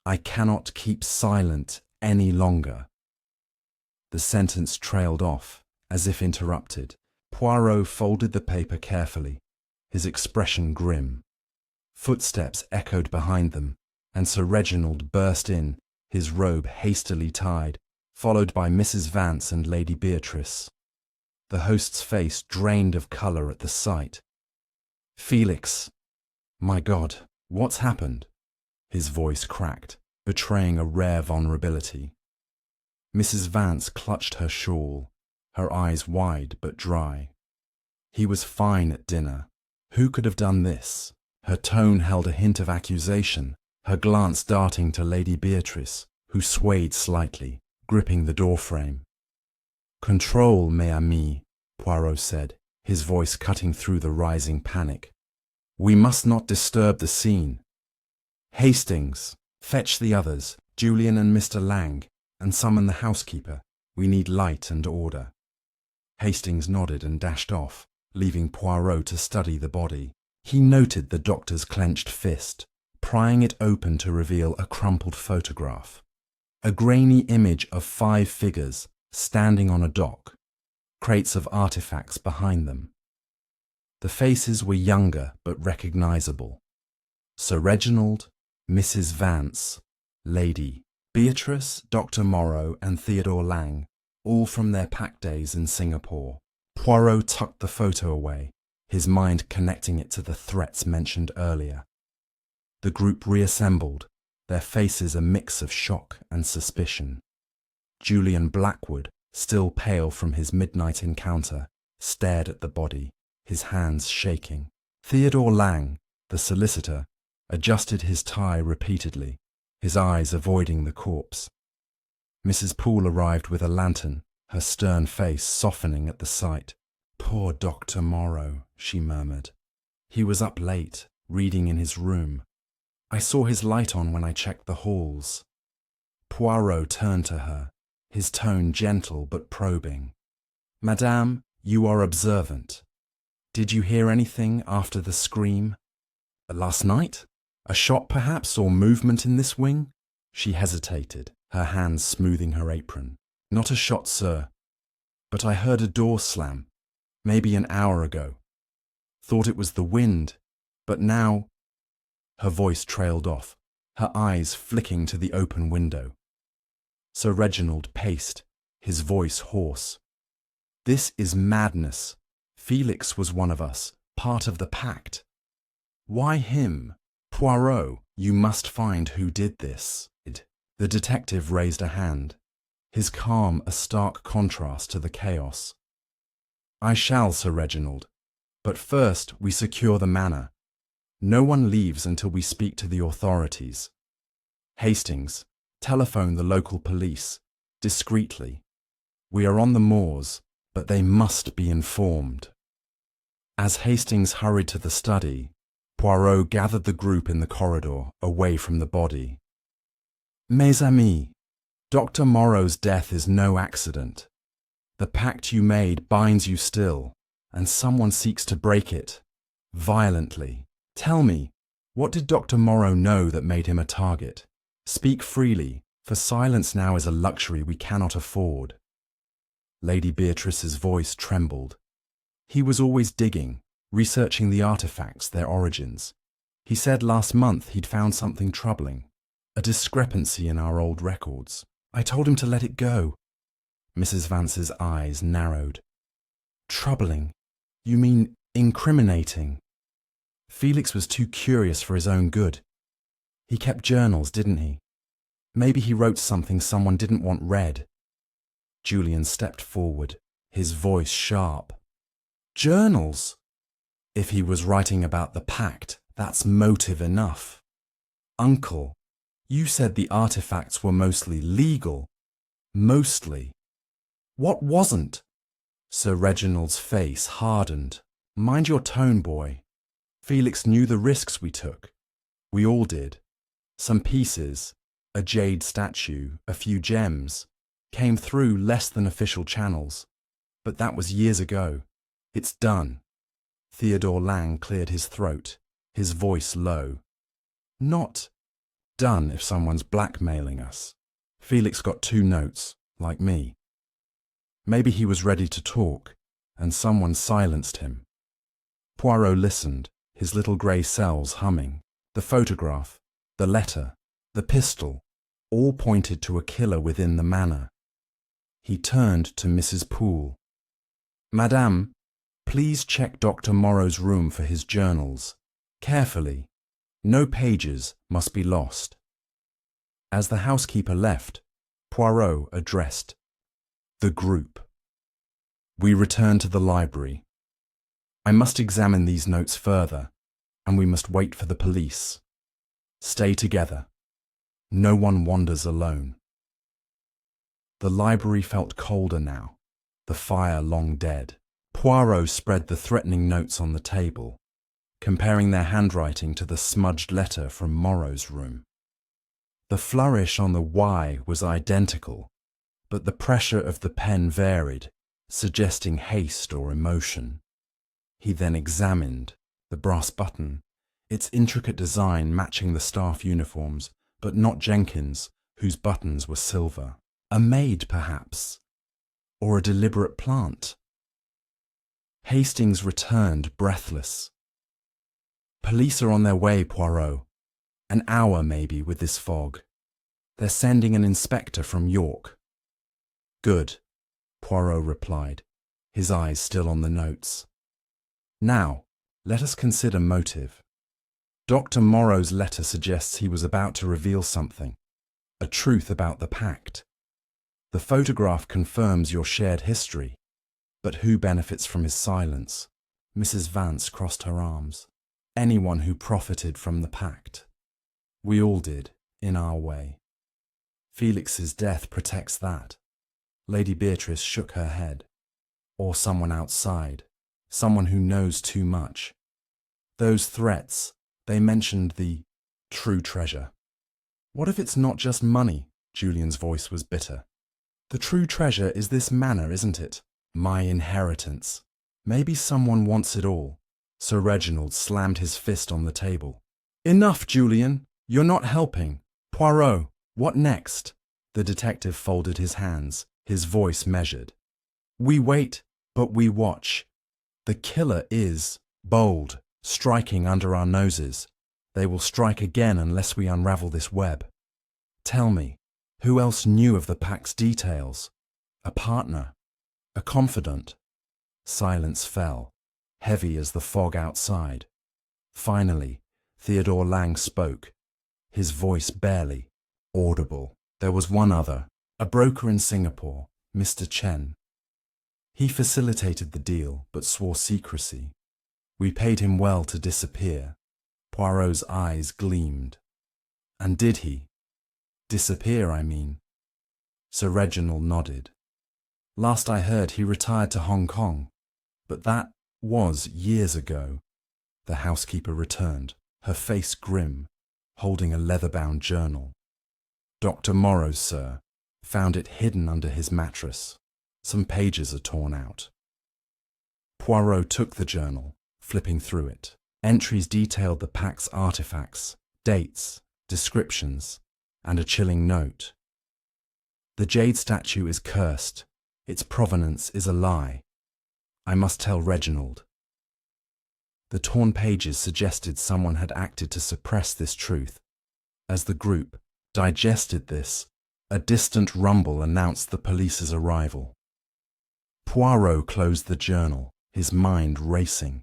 I cannot keep silent any longer. The sentence trailed off, as if interrupted. Poirot folded the paper carefully, his expression grim. Footsteps echoed behind them, and Sir Reginald burst in, his robe hastily tied, followed by Mrs. Vance and Lady Beatrice. The host's face drained of colour at the sight. Felix, my God, what's happened? His voice cracked, betraying a rare vulnerability. Mrs. Vance clutched her shawl, her eyes wide but dry. He was fine at dinner. Who could have done this? Her tone held a hint of accusation, her glance darting to Lady Beatrice, who swayed slightly, gripping the doorframe. Control, mes amis, Poirot said, his voice cutting through the rising panic. We must not disturb the scene. Hastings, fetch the others, Julian and Mr. Lang, and summon the housekeeper. We need light and order. Hastings nodded and dashed off, leaving Poirot to study the body. He noted the doctor's clenched fist, prying it open to reveal a crumpled photograph. A grainy image of 5 figures standing on a dock, crates of artifacts behind them. The faces were younger but recognizable. Sir Reginald, Mrs. Vance, Lady Beatrice, Dr. Morrow and Theodore Lang, all from their Pact days in Singapore. Poirot tucked the photo away, his mind connecting it to the threats mentioned earlier. The group reassembled, their faces a mix of shock and suspicion. Julian Blackwood, still pale from his midnight encounter, stared at the body, his hands shaking. Theodore Lang, the solicitor, adjusted his tie repeatedly, his eyes avoiding the corpse. Mrs. Poole arrived with a lantern, her stern face softening at the sight. Poor Dr. Morrow, she murmured. He was up late, reading in his room. I saw his light on when I checked the halls. Poirot turned to her, his tone gentle but probing. Madame, you are observant. Did you hear anything after the scream? Last night? A shot perhaps, or movement in this wing? She hesitated, her hands smoothing her apron. Not a shot, sir. But I heard a door slam, maybe an hour ago. Thought it was the wind, but now... Her voice trailed off, her eyes flicking to the open window. Sir Reginald paced, his voice hoarse. "This is madness. Felix was one of us, part of the Pact. Why him? Poirot, you must find who did this." The detective raised a hand, his calm a stark contrast to the chaos. "I shall, Sir Reginald. But first we secure the manor. No one leaves until we speak to the authorities. Hastings, telephone the local police, discreetly. We are on the moors, but they must be informed." As Hastings hurried to the study, Poirot gathered the group in the corridor, away from the body. "Mes amis, Dr. Moreau's death is no accident. The pact you made binds you still, and someone seeks to break it, violently. Tell me, what did Dr. Moreau know that made him a target? Speak freely, for silence now is a luxury we cannot afford." Lady Beatrice's voice trembled. "He was always digging, researching the artifacts, their origins. He said last month he'd found something troubling, a discrepancy in our old records. I told him to let it go." Mrs. Vance's eyes narrowed. "Troubling? You mean incriminating?" "Felix was too curious for his own good. He kept journals, didn't he? Maybe he wrote something someone didn't want read." Julian stepped forward, his voice sharp. "Journals? If he was writing about the Pact, that's motive enough. Uncle, you said the artifacts were mostly legal. Mostly. What wasn't?" Sir Reginald's face hardened. "Mind your tone, boy. Felix knew the risks we took. We all did. Some pieces, a jade statue, a few gems, came through less than official channels. But that was years ago. It's done." Theodore Lang cleared his throat, his voice low. "Not done if someone's blackmailing us. Felix got 2 notes, like me. Maybe he was ready to talk, and someone silenced him." Poirot listened, his little grey cells humming. The photograph, the letter, the pistol, all pointed to a killer within the manor. He turned to Mrs. Poole. "Madame, please check Dr. Moreau's room for his journals. Carefully. No pages must be lost." As the housekeeper left, Poirot addressed the group. "We return to the library. I must examine these notes further, and we must wait for the police. Stay together. No one wanders alone." The library felt colder now, the fire long dead. Poirot spread the threatening notes on the table, comparing their handwriting to the smudged letter from Moreau's room. The flourish on the Y was identical, but the pressure of the pen varied, suggesting haste or emotion. He then examined the brass button, its intricate design matching the staff uniforms, but not Jenkins, whose buttons were silver. A maid, perhaps, or a deliberate plant. Hastings returned, breathless. "Police are on their way, Poirot. An hour, maybe, with this fog. They're sending an inspector from York." "Good," Poirot replied, his eyes still on the notes. "Now, let us consider motive. Dr. Moreau's letter suggests he was about to reveal something, a truth about the Pact. The photograph confirms your shared history, but who benefits from his silence?" Mrs. Vance crossed her arms. "Anyone who profited from the Pact. We all did, in our way. Felix's death protects that." Lady Beatrice shook her head. "Or someone outside, someone who knows too much. Those threats, they mentioned the true treasure." "What if it's not just money?" Julian's voice was bitter. "The true treasure is this manor, isn't it? My inheritance. Maybe someone wants it all." Sir Reginald slammed his fist on the table. "Enough, Julian! You're not helping. Poirot, what next?" The detective folded his hands, his voice measured. "We wait, but we watch. The killer is bold, striking under our noses. They will strike again unless we unravel this web. Tell me, who else knew of the Pact's details? A partner? A confidant? Silence fell, heavy as the fog outside. Finally, Theodore Lang spoke, his voice barely audible. There was one other, a broker in Singapore, Mr. Chen. He facilitated the deal, but swore secrecy. We paid him well to disappear. Poirot's eyes gleamed. And did he? Disappear, I mean. Sir Reginald nodded. Last I heard, he retired to Hong Kong. But that was years ago. The housekeeper returned, her face grim, holding a leather-bound journal. Dr. Morrow, sir, found it hidden under his mattress. Some pages are torn out. Poirot took the journal, flipping through it. Entries detailed the Pact's artifacts, dates, descriptions, and a chilling note. The jade statue is cursed. Its provenance is a lie. I must tell Reginald. The torn pages suggested someone had acted to suppress this truth. As the group digested this, a distant rumble announced the police's arrival. Poirot closed the journal, his mind racing.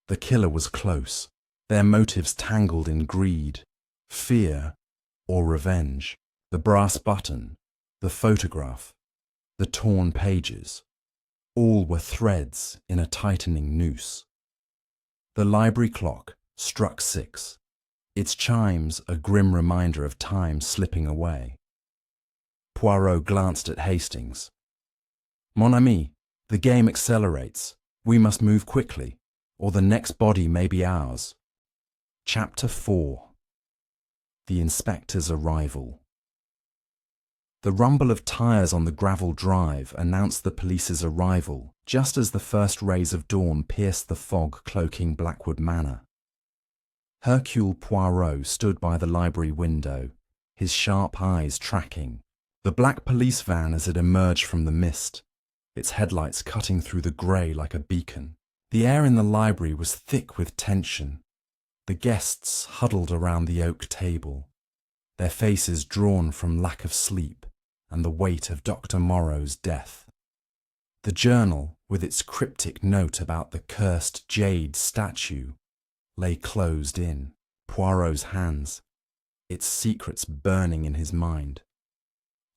The killer was close, their motives tangled in greed, fear, or revenge. The brass button, the photograph, the torn pages, all were threads in a tightening noose. The library clock struck 6, its chimes a grim reminder of time slipping away. Poirot glanced at Hastings. Mon ami, the game accelerates. We must move quickly, or the next body may be ours. Chapter 4. The Inspector's Arrival. The rumble of tyres on the gravel drive announced the police's arrival just as the first rays of dawn pierced the fog cloaking Blackwood Manor. Hercule Poirot stood by the library window, his sharp eyes tracking the black police van as it emerged from the mist, its headlights cutting through the grey like a beacon. The air in the library was thick with tension. The guests huddled around the oak table, their faces drawn from lack of sleep and the weight of Dr. Morrow's death. The journal, with its cryptic note about the cursed jade statue, lay closed in Poirot's hands, its secrets burning in his mind.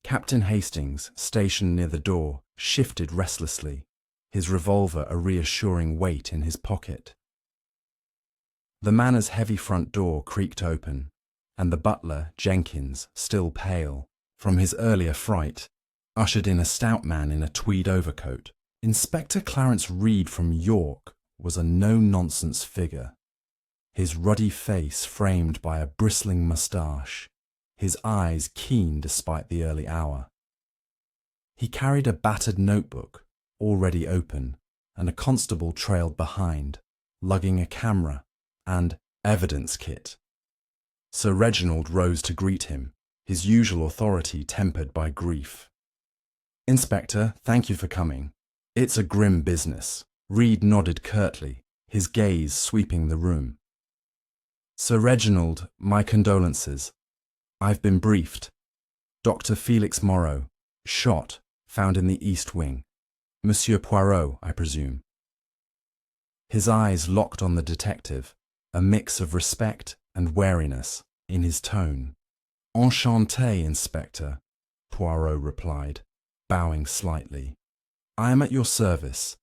Captain Hastings, stationed near the door, shifted restlessly, his revolver a reassuring weight in his pocket. The manor's heavy front door creaked open, and the butler, Jenkins, still pale from his earlier fright, ushered in a stout man in a tweed overcoat. Inspector Clarence Reed from York was a no-nonsense figure, his ruddy face framed by a bristling moustache, his eyes keen despite the early hour. He carried a battered notebook, already open, and a constable trailed behind, lugging a camera and evidence kit. Sir Reginald rose to greet him, his usual authority tempered by grief. Inspector, thank you for coming. It's a grim business. Reed nodded curtly, his gaze sweeping the room. Sir Reginald, my condolences. I've been briefed. Dr. Felix Morrow, shot, found in the East Wing. Monsieur Poirot, I presume. His eyes locked on the detective, a mix of respect and wariness in his tone. Enchanté, Inspector, Poirot replied, bowing slightly. I am at your service,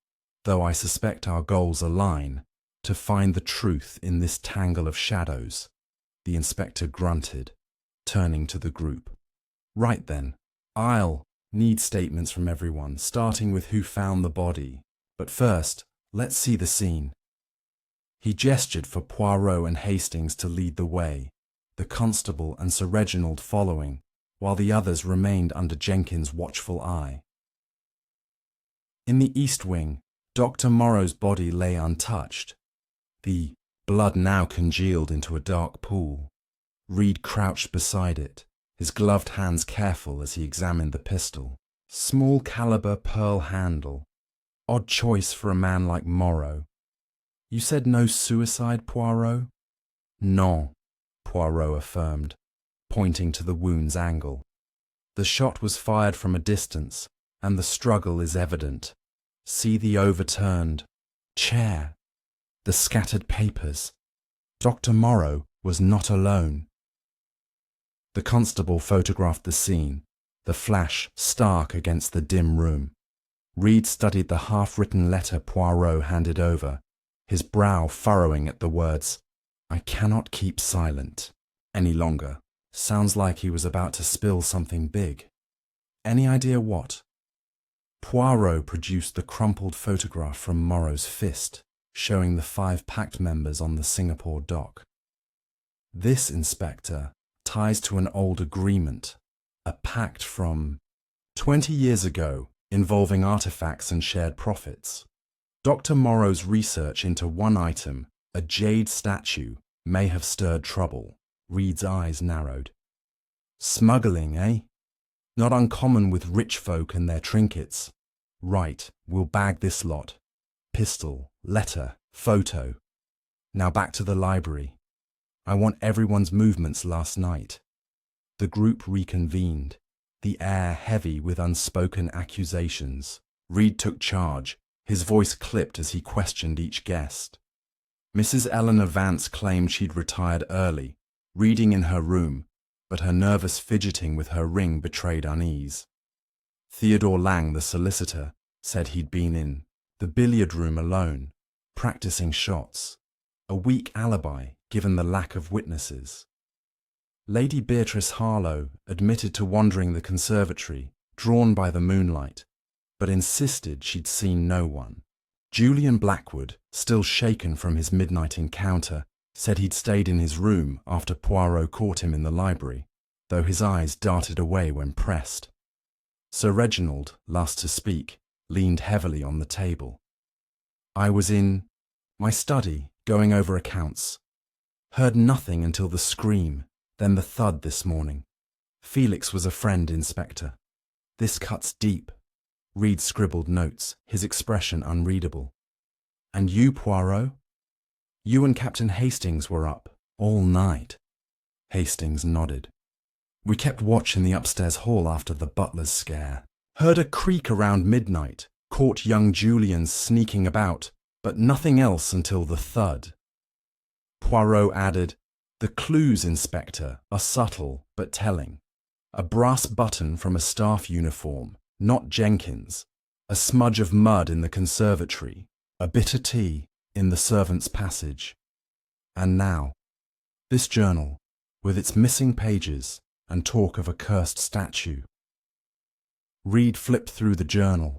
though I suspect our goals align, to find the truth in this tangle of shadows, the inspector grunted, turning to the group. Right then, I'll need statements from everyone, starting with who found the body. But first, let's see the scene. He gestured for Poirot and Hastings to lead the way, the constable and Sir Reginald following, while the others remained under Jenkins' watchful eye. In the East Wing, Dr. Morrow's body lay untouched. The blood now congealed into a dark pool. Reed crouched beside it, his gloved hands careful as he examined the pistol. Small caliber pearl handle. Odd choice for a man like Morrow. You said no suicide, Poirot? Non, Poirot affirmed, pointing to the wound's angle. The shot was fired from a distance, and the struggle is evident. See the overturned chair, the scattered papers. Dr. Morrow was not alone. The constable photographed the scene, the flash stark against the dim room. Reed studied the half-written letter Poirot handed over, his brow furrowing at the words, "I cannot keep silent any longer." Sounds like he was about to spill something big. Any idea what? Poirot produced the crumpled photograph from Morrow's fist, showing the 5 Pact members on the Singapore dock. This, Inspector, ties to an old agreement, a pact from 20 years ago involving artifacts and shared profits. Dr. Morrow's research into one item, a jade statue, may have stirred trouble. Reed's eyes narrowed. Smuggling, eh? Not uncommon with rich folk and their trinkets. Right, we'll bag this lot. Pistol, letter, photo. Now back to the library. I want everyone's movements last night. The group reconvened, the air heavy with unspoken accusations. Reed took charge, his voice clipped as he questioned each guest. Mrs. Eleanor Vance claimed she'd retired early, reading in her room, but her nervous fidgeting with her ring betrayed unease. Theodore Lang, the solicitor, said he'd been in the billiard room alone, practicing shots. A weak alibi, given the lack of witnesses. Lady Beatrice Harlow admitted to wandering the conservatory, drawn by the moonlight, but insisted she'd seen no one. Julian Blackwood, still shaken from his midnight encounter, said he'd stayed in his room after Poirot caught him in the library, though his eyes darted away when pressed. Sir Reginald, last to speak, leaned heavily on the table. I was in my study, going over accounts. Heard nothing until the scream, then the thud this morning. Felix was a friend, Inspector. This cuts deep. Reed scribbled notes, his expression unreadable. And you, Poirot? You and Captain Hastings were up all night. Hastings nodded. We kept watch in the upstairs hall after the butler's scare. Heard a creak around midnight, caught young Julian sneaking about, but nothing else until the thud. Poirot added, the clues, Inspector, are subtle but telling. A brass button from a staff uniform, not Jenkins, a smudge of mud in the conservatory, a bitter tea in the servants' passage. And now, this journal, with its missing pages and talk of a cursed statue. Reed flipped through the journal,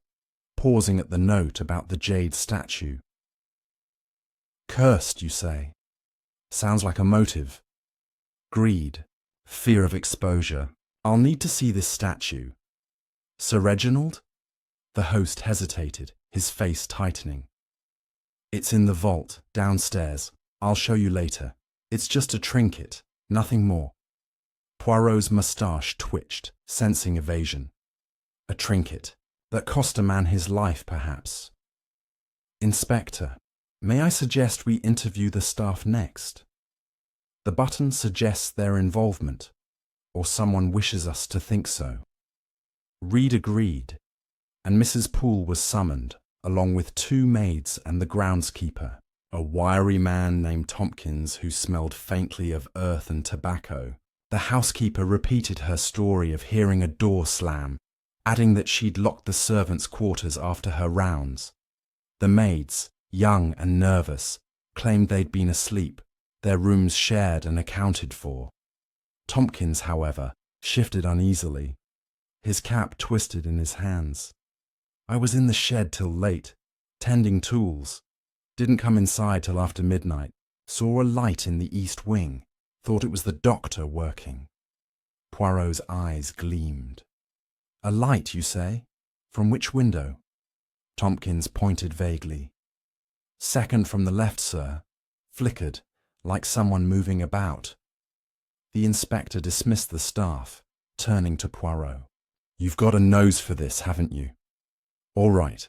pausing at the note about the jade statue. Cursed, you say? Sounds like a motive. Greed, fear of exposure. I'll need to see this statue. Sir Reginald? The host hesitated, his face tightening. It's in the vault, downstairs. I'll show you later. It's just a trinket, nothing more. Poirot's moustache twitched, sensing evasion. A trinket that cost a man his life, perhaps. Inspector, may I suggest we interview the staff next? The button suggests their involvement, or someone wishes us to think so. Reed agreed, and Mrs. Poole was summoned, along with 2 maids and the groundskeeper, a wiry man named Tompkins who smelled faintly of earth and tobacco. The housekeeper repeated her story of hearing a door slam, adding that she'd locked the servants' quarters after her rounds. The maids, young and nervous, claimed they'd been asleep, their rooms shared and accounted for. Tompkins, however, shifted uneasily. His cap twisted in his hands. I was in the shed till late, tending tools. Didn't come inside till after midnight. Saw a light in the east wing. Thought it was the doctor working. Poirot's eyes gleamed. A light, you say? From which window? Tompkins pointed vaguely. Second from the left, sir. Flickered, like someone moving about. The inspector dismissed the staff, turning to Poirot. You've got a nose for this, haven't you? All right.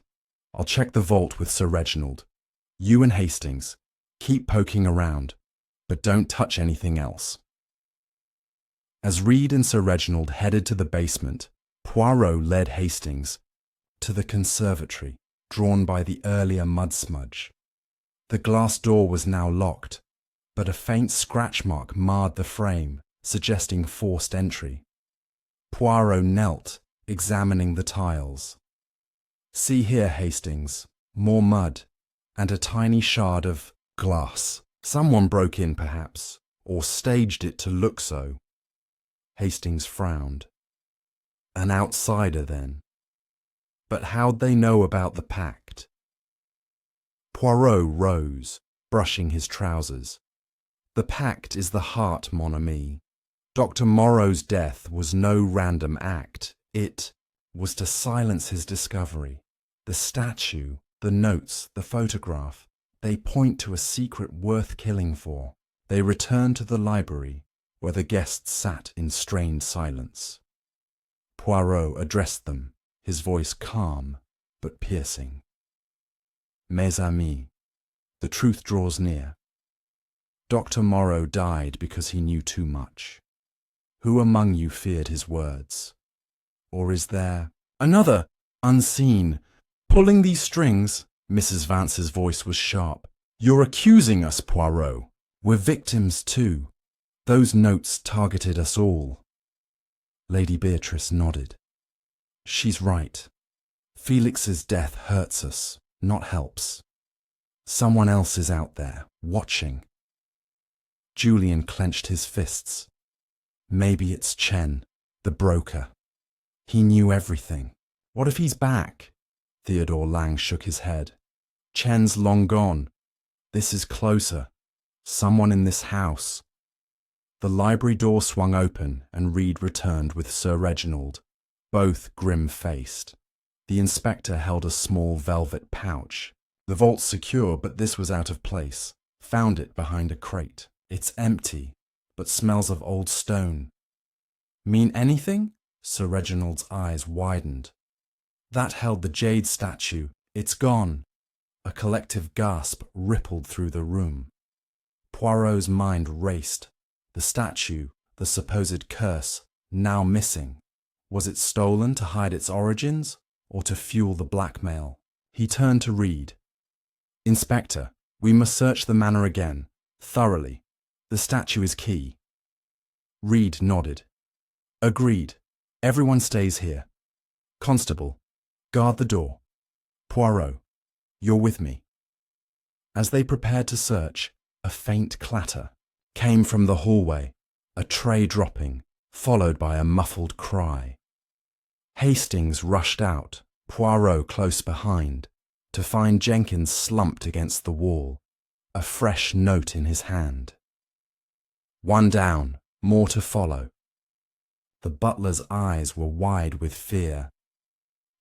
I'll check the vault with Sir Reginald. You and Hastings, keep poking around, but don't touch anything else. As Reed and Sir Reginald headed to the basement, Poirot led Hastings to the conservatory, drawn by the earlier mud smudge. The glass door was now locked, but a faint scratch mark marred the frame, suggesting forced entry. Poirot knelt, examining the tiles. "See here, Hastings, more mud, and a tiny shard of glass. Someone broke in, perhaps, or staged it to look so." Hastings frowned. "An outsider, then. But how'd they know about the pact?" Poirot rose, brushing his trousers. "The pact is the heart, mon ami. Dr. Moreau's death was no random act. It was to silence his discovery. The statue, the notes, the photograph, they point to a secret worth killing for." They returned to the library, where the guests sat in strained silence. Poirot addressed them, his voice calm but piercing. "Mes amis, the truth draws near. Dr. Moreau died because he knew too much. Who among you feared his words? Or is there another, unseen, pulling these strings?" Mrs. Vance's voice was sharp. "You're accusing us, Poirot. We're victims too. Those notes targeted us all." Lady Beatrice nodded. "She's right. Felix's death hurts us, not helps. Someone else is out there, watching." Julian clenched his fists. "Maybe it's Chen, the broker. He knew everything. What if he's back?" Theodore Lang shook his head. "Chen's long gone. This is closer. Someone in this house." The library door swung open and Reed returned with Sir Reginald, both grim-faced. The inspector held a small velvet pouch. "The vault's secure, but this was out of place. Found it behind a crate. It's empty, but smells of old stone." "Mean anything?" Sir Reginald's eyes widened. "That held the jade statue. It's gone." A collective gasp rippled through the room. Poirot's mind raced. The statue, the supposed curse, now missing. Was it stolen to hide its origins, or to fuel the blackmail? He turned to Reed. "Inspector, we must search the manor again, thoroughly. The statue is key." Reed nodded. "Agreed. Everyone stays here. Constable, guard the door. Poirot, you're with me." As they prepared to search, a faint clatter came from the hallway, a tray dropping, followed by a muffled cry. Hastings rushed out, Poirot close behind, to find Jenkins slumped against the wall, a fresh note in his hand. "One down, more to follow." The butler's eyes were wide with fear.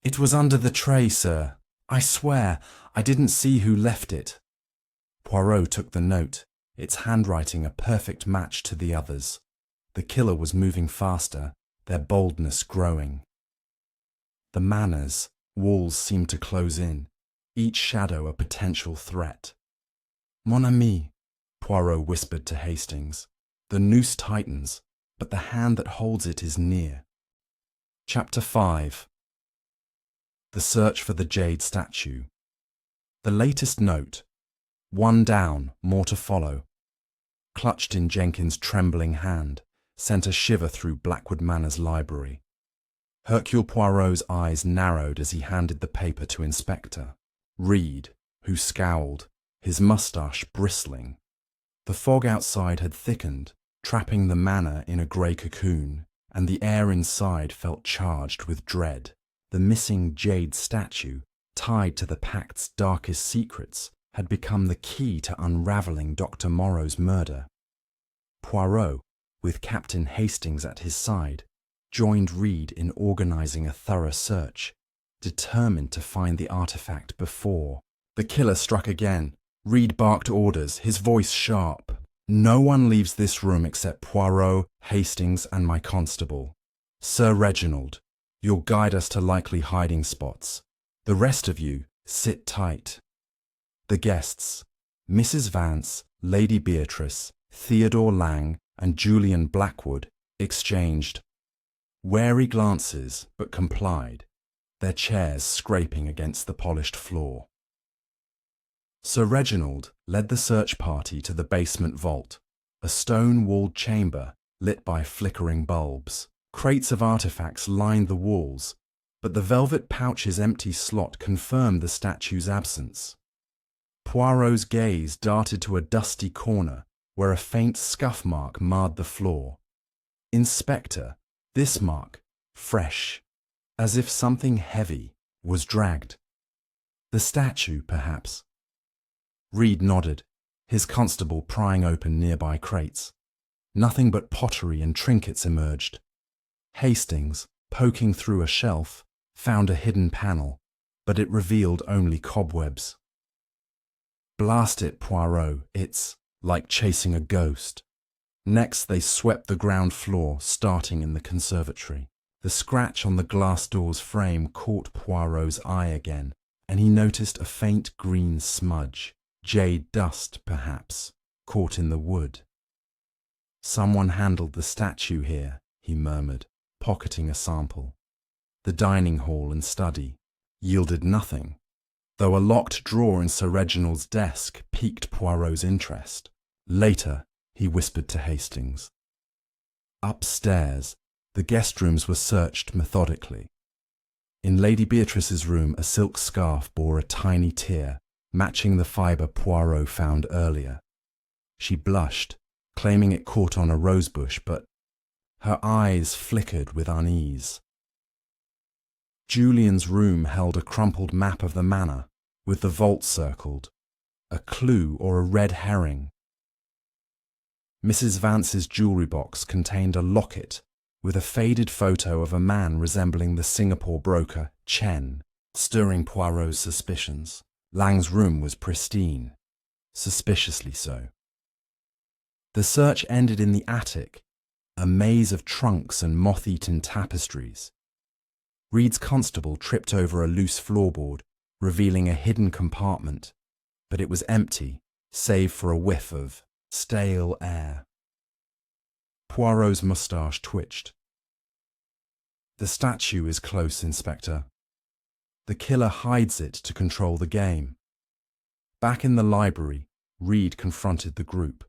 "It was under the tray, sir. I swear, I didn't see who left it." Poirot took the note, its handwriting a perfect match to the others. The killer was moving faster, their boldness growing. The manor's walls seemed to close in, each shadow a potential threat. "Mon ami," Poirot whispered to Hastings. "The noose tightens, but the hand that holds it is near." Chapter 5. The search for the jade statue. The latest note, "One down, more to follow," clutched in Jenkins' trembling hand, sent a shiver through Blackwood Manor's library. Hercule Poirot's eyes narrowed as he handed the paper to Inspector Reed, who scowled, his moustache bristling. The fog outside had thickened, trapping the manor in a grey cocoon, and the air inside felt charged with dread. The missing jade statue, tied to the Pact's darkest secrets, had become the key to unravelling Dr. Moreau's murder. Poirot, with Captain Hastings at his side, joined Reed in organising a thorough search, determined to find the artefact before. The killer struck again. Reed barked orders, his voice sharp. "No one leaves this room except Poirot, Hastings, and my constable. Sir Reginald, you'll guide us to likely hiding spots. The rest of you, sit tight." The guests, Mrs. Vance, Lady Beatrice, Theodore Lang, and Julian Blackwood, exchanged wary glances but complied, their chairs scraping against the polished floor. Sir Reginald led the search party to the basement vault, a stone-walled chamber lit by flickering bulbs. Crates of artifacts lined the walls, but the velvet pouch's empty slot confirmed the statue's absence. Poirot's gaze darted to a dusty corner where a faint scuff mark marred the floor. Inspector, this mark, fresh, as if something heavy was dragged. The statue, perhaps. Reed nodded, his constable prying open nearby crates. Nothing but pottery and trinkets emerged. Hastings, poking through a shelf, found a hidden panel, but it revealed only cobwebs. Blast it, Poirot, it's like chasing a ghost. Next they swept the ground floor, starting in the conservatory. The scratch on the glass door's frame caught Poirot's eye again, and he noticed a faint green smudge, jade dust perhaps, caught in the wood. Someone handled the statue here, he murmured, pocketing a sample. The dining hall and study yielded nothing, though a locked drawer in Sir Reginald's desk piqued Poirot's interest. Later, he whispered to Hastings. Upstairs, the guest rooms were searched methodically. In Lady Beatrice's room, a silk scarf bore a tiny tear, matching the fibre Poirot found earlier. She blushed, claiming it caught on a rosebush, but her eyes flickered with unease. Julian's room held a crumpled map of the manor, with the vault circled, a clue or a red herring. Mrs. Vance's jewellery box contained a locket with a faded photo of a man resembling the Singapore broker Chen, stirring Poirot's suspicions. Lang's room was pristine, suspiciously so. The search ended in the attic, a maze of trunks and moth-eaten tapestries. Reed's constable tripped over a loose floorboard, revealing a hidden compartment, but it was empty, save for a whiff of stale air. Poirot's moustache twitched. The statue is close, Inspector. The killer hides it to control the game. Back in the library, Reed confronted the group.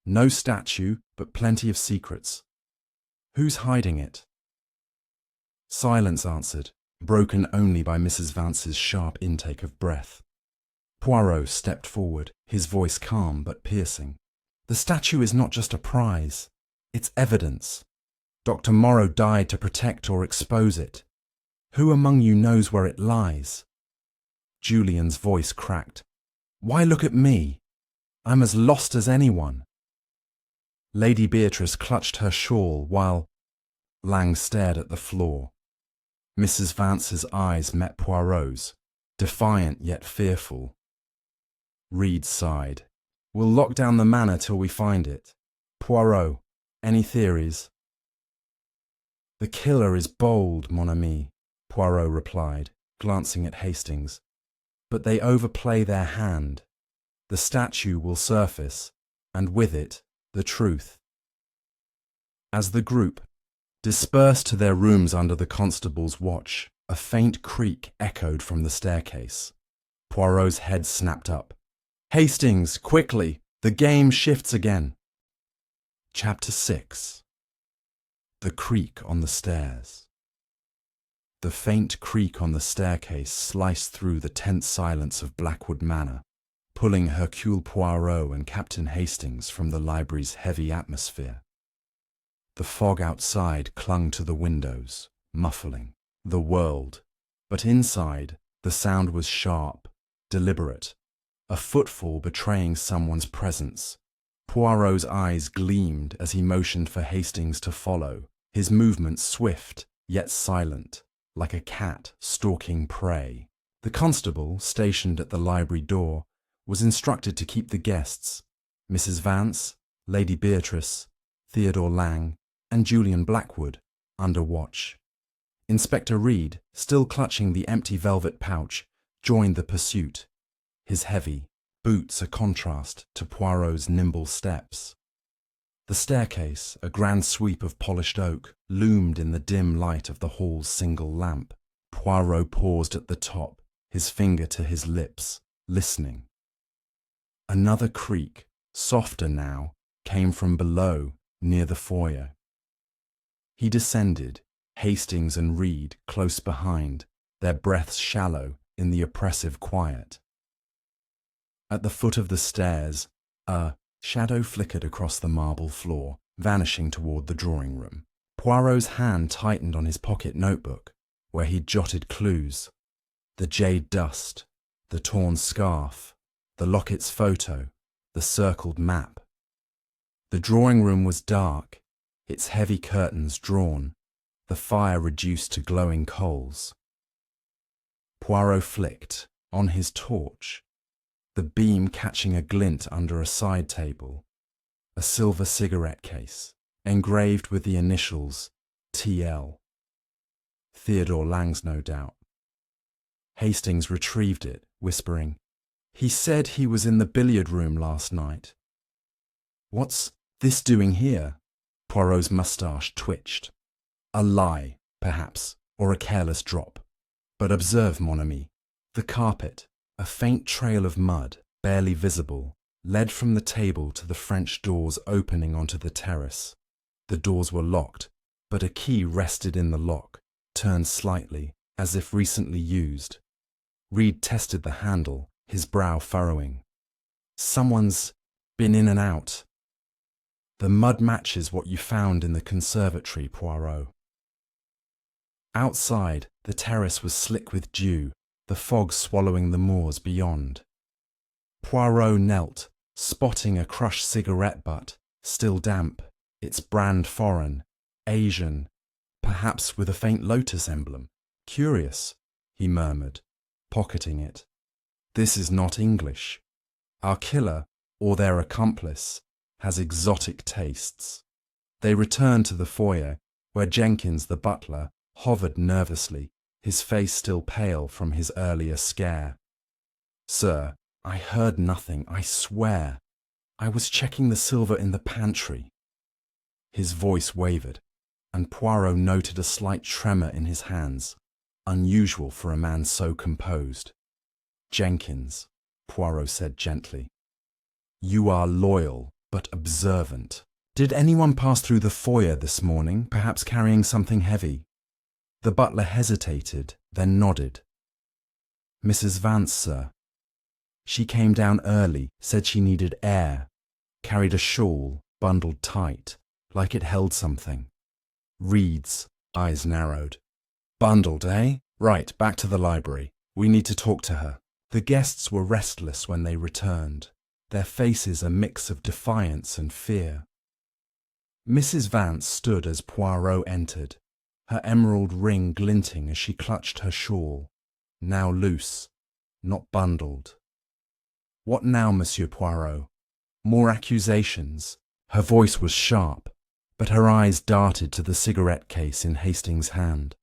No statue, but plenty of secrets. Who's hiding it? Silence answered, broken only by Mrs. Vance's sharp intake of breath. Poirot stepped forward, his voice calm but piercing. The statue is not just a prize, it's evidence. Dr. Morrow died to protect or expose it. Who among you knows where it lies? Julian's voice cracked. Why look at me? I'm as lost as anyone. Lady Beatrice clutched her shawl while Lang stared at the floor. Mrs. Vance's eyes met Poirot's, defiant yet fearful. Reed sighed. We'll lock down the manor till we find it. Poirot, any theories? The killer is bold, mon ami, Poirot replied, glancing at Hastings. But they overplay their hand. The statue will surface, and with it, the truth. As the group dispersed to their rooms under the constable's watch, a faint creak echoed from the staircase. Poirot's head snapped up. Hastings, quickly! The game shifts again. Chapter 6. The creak on the stairs. The faint creak on the staircase sliced through the tense silence of Blackwood Manor, pulling Hercule Poirot and Captain Hastings from the library's heavy atmosphere. The fog outside clung to the windows, muffling the world, but inside the sound was sharp, deliberate, a footfall betraying someone's presence. Poirot's eyes gleamed as he motioned for Hastings to follow, his movements swift yet silent, like a cat stalking prey. The constable, stationed at the library door, was instructed to keep the guests, Mrs. Vance, Lady Beatrice, Theodore Lang, and Julian Blackwood, under watch. Inspector Reed, still clutching the empty velvet pouch, joined the pursuit, his heavy boots a contrast to Poirot's nimble steps. The staircase, a grand sweep of polished oak, loomed in the dim light of the hall's single lamp. Poirot paused at the top, his finger to his lips, listening. Another creak, softer now, came from below, near the foyer. He descended, Hastings and Reed close behind, their breaths shallow in the oppressive quiet. At the foot of the stairs, a shadow flickered across the marble floor, vanishing toward the drawing room. Poirot's hand tightened on his pocket notebook, where he'd jotted clues. The jade dust, the torn scarf, the locket's photo, the circled map. The drawing room was dark, its heavy curtains drawn, the fire reduced to glowing coals. Poirot flicked, on his torch, the beam catching a glint under a side table, a silver cigarette case, engraved with the initials T.L. Theodore Lang's, no doubt. Hastings retrieved it, whispering, "He said he was in the billiard room last night." "What's this doing here?" Poirot's moustache twitched. "A lie, perhaps, or a careless drop. But observe, mon ami, the carpet, a faint trail of mud, barely visible, led from the table to the French doors opening onto the terrace. The doors were locked, but a key rested in the lock, turned slightly, as if recently used. Reed tested the handle, his brow furrowing. "Someone's been in and out." "The mud matches what you found in the conservatory, Poirot." Outside, the terrace was slick with dew, the fog swallowing the moors beyond. Poirot knelt, spotting a crushed cigarette butt, still damp, its brand foreign, Asian, perhaps with a faint lotus emblem. "Curious," he murmured, pocketing it. "This is not English. Our killer, or their accomplice, has exotic tastes." They returned to the foyer, where Jenkins, the butler, hovered nervously, his face still pale from his earlier scare. "Sir, I heard nothing, I swear. I was checking the silver in the pantry." His voice wavered, and Poirot noted a slight tremor in his hands, unusual for a man so composed. "Jenkins," Poirot said gently, "you are loyal, but observant. Did anyone pass through the foyer this morning, perhaps carrying something heavy?" The butler hesitated, then nodded. "Mrs. Vance, sir. She came down early, said she needed air, carried a shawl, bundled tight, like it held something." Reed's eyes narrowed. "Bundled, eh? Right, back to the library. We need to talk to her." The guests were restless when they returned, their faces a mix of defiance and fear. Mrs. Vance stood as Poirot entered, her emerald ring glinting as she clutched her shawl, now loose, not bundled. "What now, Monsieur Poirot? More accusations?" Her voice was sharp, but her eyes darted to the cigarette case in Hastings' hand.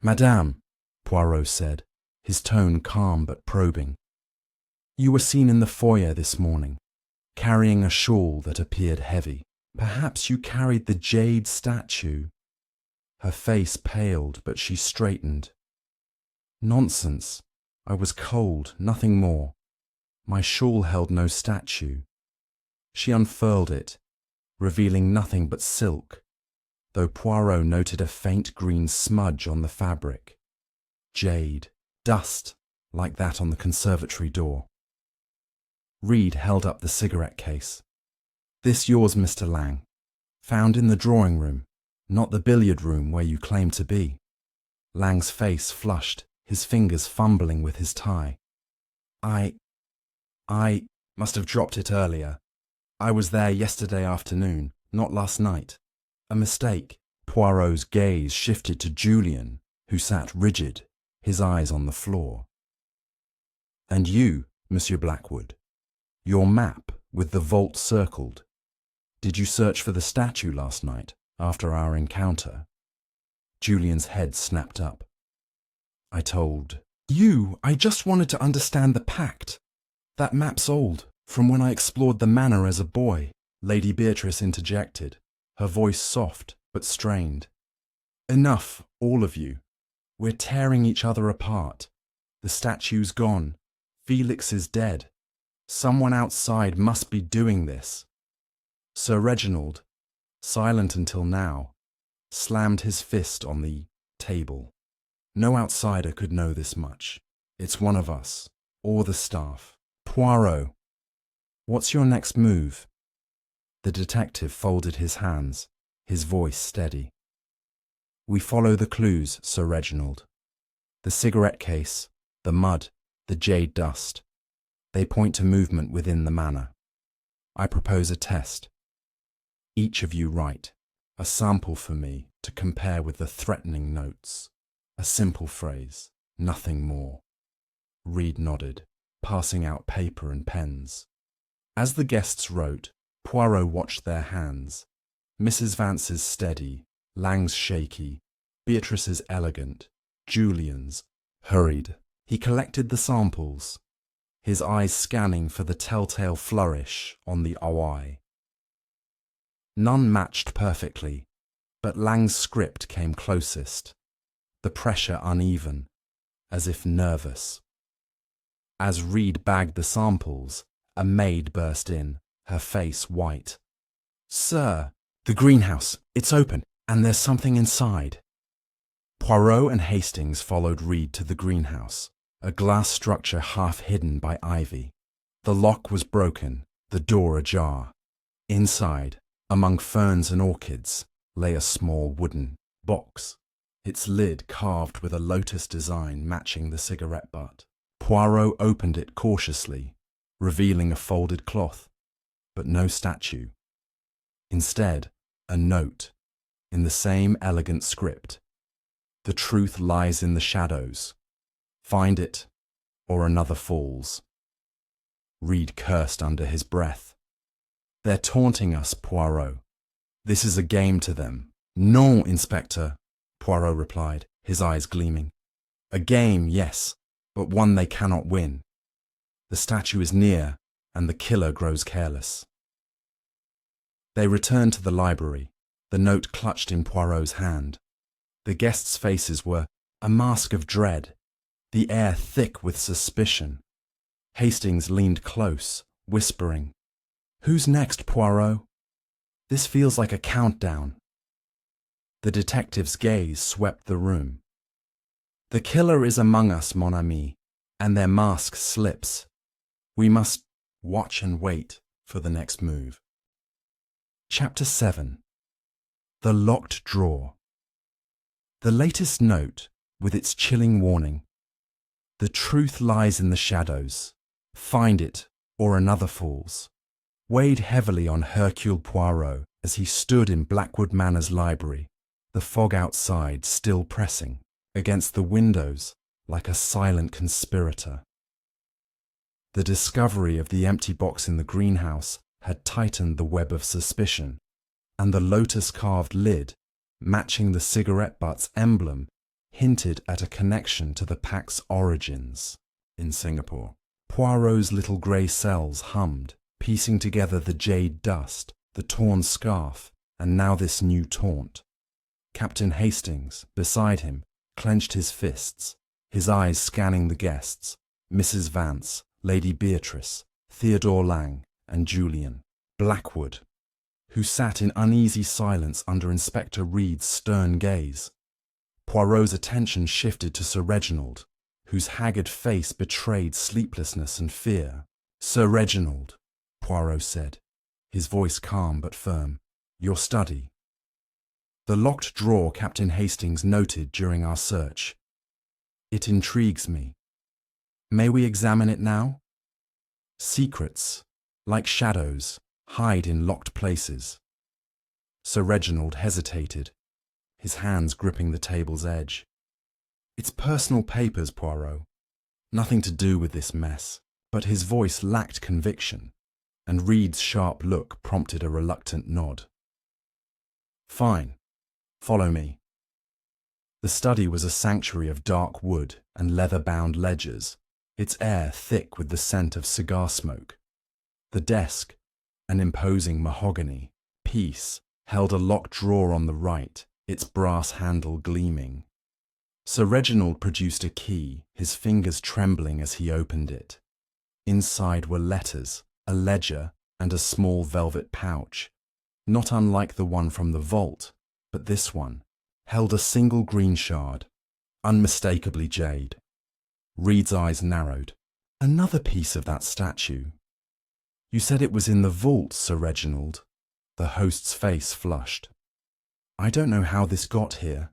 "Madame," Poirot said, his tone calm but probing, "you were seen in the foyer this morning, carrying a shawl that appeared heavy. Perhaps you carried the jade statue." Her face paled, but she straightened. "Nonsense. I was cold, nothing more. My shawl held no statue." She unfurled it, revealing nothing but silk, though Poirot noted a faint green smudge on the fabric. Jade, dust, like that on the conservatory door. Reed held up the cigarette case. "This yours, Mr. Lang. Found in the drawing room, not the billiard room where you claim to be." Lang's face flushed, his fingers fumbling with his tie. I must have dropped it earlier. I was there yesterday afternoon, not last night. A mistake." Poirot's gaze shifted to Julian, who sat rigid, his eyes on the floor. "And you, Monsieur Blackwood, your map with the vault circled. Did you search for the statue last night, after our encounter?" Julian's head snapped up. "I told you I just wanted to understand the Pact. That map's old, from when I explored the manor as a boy. Lady Beatrice interjected, her voice soft but strained. Enough, all of you. We're tearing each other apart. The statue's gone. Felix is dead. Someone outside must be doing this. Sir Reginald, silent until now, slammed his fist on the table. No outsider could know this much. It's one of us, or the staff. Poirot, what's your next move? The detective folded his hands, his voice steady. We follow the clues, Sir Reginald. The cigarette case, the mud, the jade dust. They point to movement within the manor. I propose a test. Each of you write a sample for me to compare with the threatening notes. A simple phrase, nothing more. Reed nodded, passing out paper and pens. As the guests wrote, Poirot watched their hands. Mrs. Vance's steady, Lang's shaky, Beatrice's elegant, Julian's hurried. He collected the samples, his eyes scanning for the telltale flourish on the OI. None matched perfectly, but Lang's script came closest, the pressure uneven, as if nervous. As Reed bagged the samples, a maid burst in, her face white. Sir, the greenhouse, it's open, and there's something inside. Poirot and Hastings followed Reed to the greenhouse, a glass structure half hidden by ivy. The lock was broken, the door ajar. Inside, among ferns and orchids, lay a small wooden box, its lid carved with a lotus design matching the cigarette butt. Poirot opened it cautiously, revealing a folded cloth, but no statue. Instead, a note, in the same elegant script. The truth lies in the shadows. Find it, or another falls. Reed cursed under his breath. They're taunting us, Poirot. This is a game to them. Non, Inspector, Poirot replied, his eyes gleaming. A game, yes, but one they cannot win. The statue is near, and the killer grows careless. They returned to the library, the note clutched in Poirot's hand. The guests' faces were a mask of dread, the air thick with suspicion. Hastings leaned close, whispering, Who's next, Poirot? This feels like a countdown. The detective's gaze swept the room. The killer is among us, mon ami, and their mask slips. We must watch and wait for the next move. Chapter 7. The Locked Drawer. The latest note, with its chilling warning. The truth lies in the shadows. Find it, or another falls. Weighed heavily on Hercule Poirot as he stood in Blackwood Manor's library, the fog outside still pressing against the windows like a silent conspirator. The discovery of the empty box in the greenhouse had tightened the web of suspicion, and the lotus-carved lid, matching the cigarette butt's emblem, hinted at a connection to the Pact's origins in Singapore. Poirot's little grey cells hummed, piecing together the jade dust, the torn scarf, and now this new taunt. Captain Hastings, beside him, clenched his fists, his eyes scanning the guests, Mrs. Vance, Lady Beatrice, Theodore Lang, and Julian. Blackwood, who sat in uneasy silence under Inspector Reed's stern gaze. Poirot's attention shifted to Sir Reginald, whose haggard face betrayed sleeplessness and fear. Sir Reginald, Poirot said, his voice calm but firm, your study. The locked drawer Captain Hastings noted during our search. It intrigues me. May we examine it now? Secrets, like shadows, hide in locked places. Sir Reginald hesitated, his hands gripping the table's edge. It's personal papers, Poirot. Nothing to do with this mess. But his voice lacked conviction, and Reed's sharp look prompted a reluctant nod. Fine. Follow me. The study was a sanctuary of dark wood and leather-bound ledgers, its air thick with the scent of cigar smoke. The desk, An imposing mahogany piece held a locked drawer on the right, its brass handle gleaming. Sir Reginald produced a key, his fingers trembling as he opened it. Inside were letters, a ledger, and a small velvet pouch, not unlike the one from the vault, but this one held a single green shard, unmistakably jade. Reed's eyes narrowed. Another piece of that statue. You said it was in the vault, Sir Reginald. The host's face flushed. I don't know how this got here.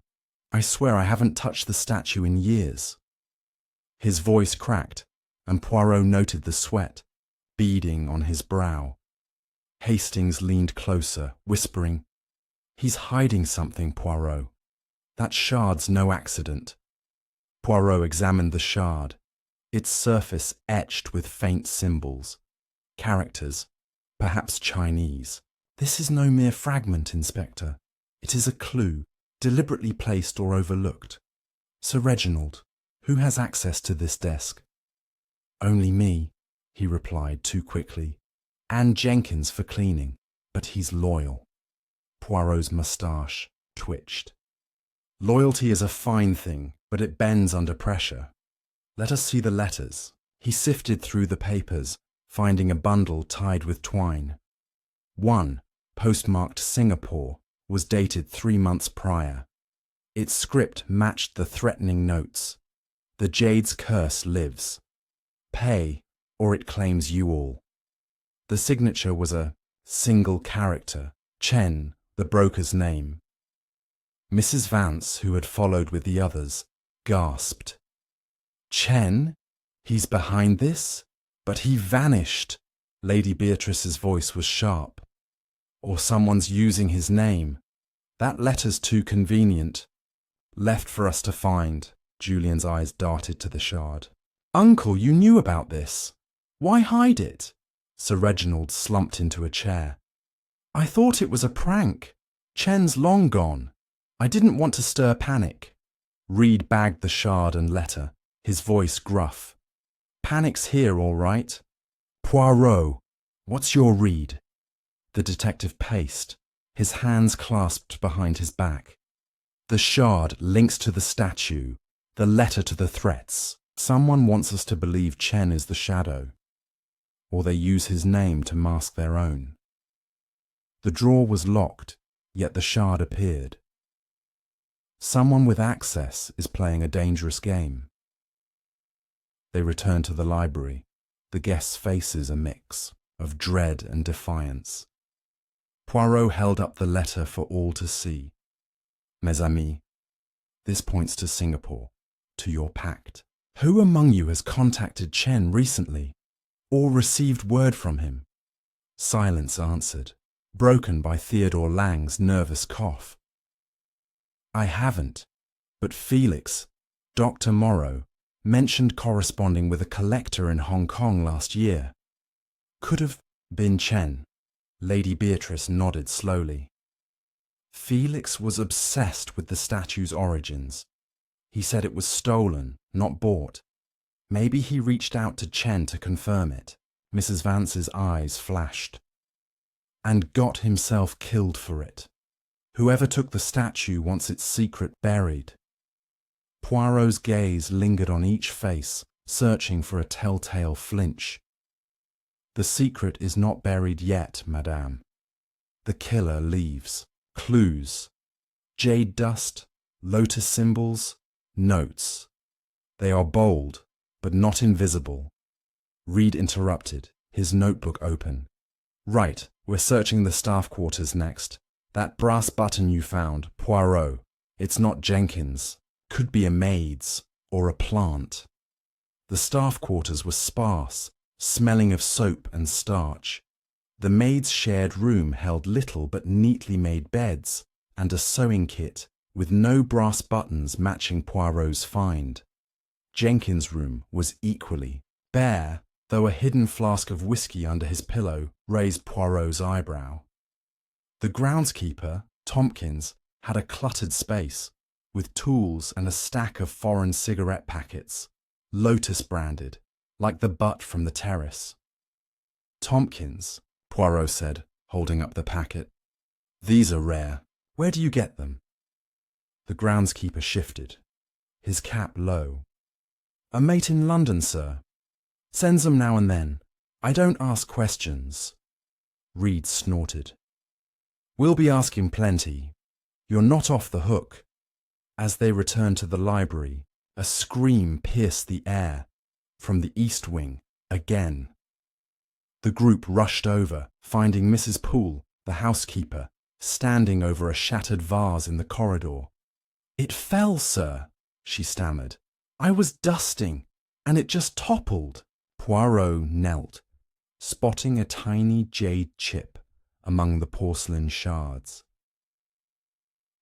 I swear I haven't touched the statue in years. His voice cracked, and Poirot noted the sweat beading on his brow. Hastings leaned closer, whispering, He's hiding something, Poirot. That shard's no accident. Poirot examined the shard, its surface etched with faint symbols, characters, perhaps Chinese. This is no mere fragment, Inspector. It is a clue, deliberately placed or overlooked. Sir Reginald, who has access to this desk? Only me, he replied too quickly, and Jenkins for cleaning, but he's loyal. Poirot's moustache twitched. Loyalty is a fine thing, but it bends under pressure. Let us see the letters. He sifted through the papers, finding a bundle tied with twine. One, postmarked Singapore, was dated 3 months prior. Its script matched the threatening notes. The Jade's curse lives. Pay, or it claims you all. The signature was a single character, Chen, the broker's name. Mrs. Vance, who had followed with the others, gasped. Chen? He's behind this? But he vanished. Lady Beatrice's voice was sharp. Or someone's using his name. That letter's too convenient. Left for us to find. Julian's eyes darted to the shard. Uncle, you knew about this. Why hide it? Sir Reginald slumped into a chair. I thought it was a prank. Chen's long gone. I didn't want to stir panic. Reed bagged the shard and letter, his voice gruff. Panic's here, all right. Poirot, what's your read? The detective paced, his hands clasped behind his back. The shard links to the statue, the letter to the threats. Someone wants us to believe Chen is the shadow, or they use his name to mask their own. The drawer was locked, yet the shard appeared. Someone with access is playing a dangerous game. They returned to the library, the guests' faces a mix of dread and defiance. Poirot held up the letter for all to see. Mes amis, this points to Singapore, to your pact. Who among you has contacted Chen recently, or received word from him? Silence answered, broken by Theodore Lang's nervous cough. I haven't, but Felix, Dr. Morrow, mentioned corresponding with a collector in Hong Kong last year. Could have been Chen. Lady Beatrice nodded slowly. Felix was obsessed with the statue's origins. He said it was stolen, not bought. Maybe he reached out to Chen to confirm it. Mrs. Vance's eyes flashed. And got himself killed for it. Whoever took the statue wants its secret buried. Poirot's gaze lingered on each face, searching for a telltale flinch. The secret is not buried yet, madame. The killer leaves. Clues. Jade dust, lotus symbols, notes. They are bold, but not invisible. Reed interrupted, his notebook open. Right, we're searching the staff quarters next. That brass button you found, Poirot. It's not Jenkins. Could be a maid's, or a plant. The staff quarters were sparse, smelling of soap and starch. The maid's shared room held little but neatly made beds, and a sewing kit, with no brass buttons matching Poirot's find. Jenkins' room was equally bare, though a hidden flask of whiskey under his pillow raised Poirot's eyebrow. The groundskeeper, Tompkins, had a cluttered space, with tools and a stack of foreign cigarette packets, Lotus branded, like the butt from the terrace. Tompkins, Poirot said, holding up the packet. These are rare. Where do you get them? The groundskeeper shifted, his cap low. A mate in London, sir. Sends them now and then. I don't ask questions. Reed snorted. We'll be asking plenty. You're not off the hook. As they returned to the library, a scream pierced the air. From the east wing, again. The group rushed over, finding Mrs. Poole, the housekeeper, standing over a shattered vase in the corridor. It fell, sir, she stammered. I was dusting, and it just toppled. Poirot knelt, spotting a tiny jade chip among the porcelain shards.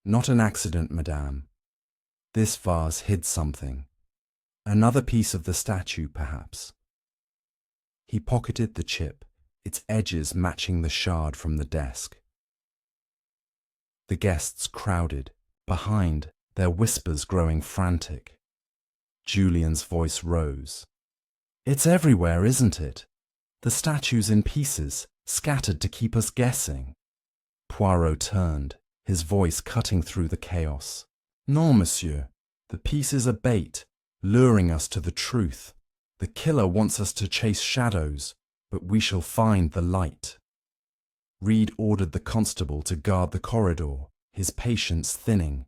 Not an accident, madame. This vase hid something. Another piece of the statue, perhaps. He pocketed the chip, its edges matching the shard from the desk. The guests crowded, behind, their whispers growing frantic. Julian's voice rose. It's everywhere, isn't it? The statue's in pieces, scattered to keep us guessing. Poirot turned, his voice cutting through the chaos. Non, monsieur. The pieces are bait, luring us to the truth. The killer wants us to chase shadows, but we shall find the light. Reed ordered the constable to guard the corridor, his patience thinning.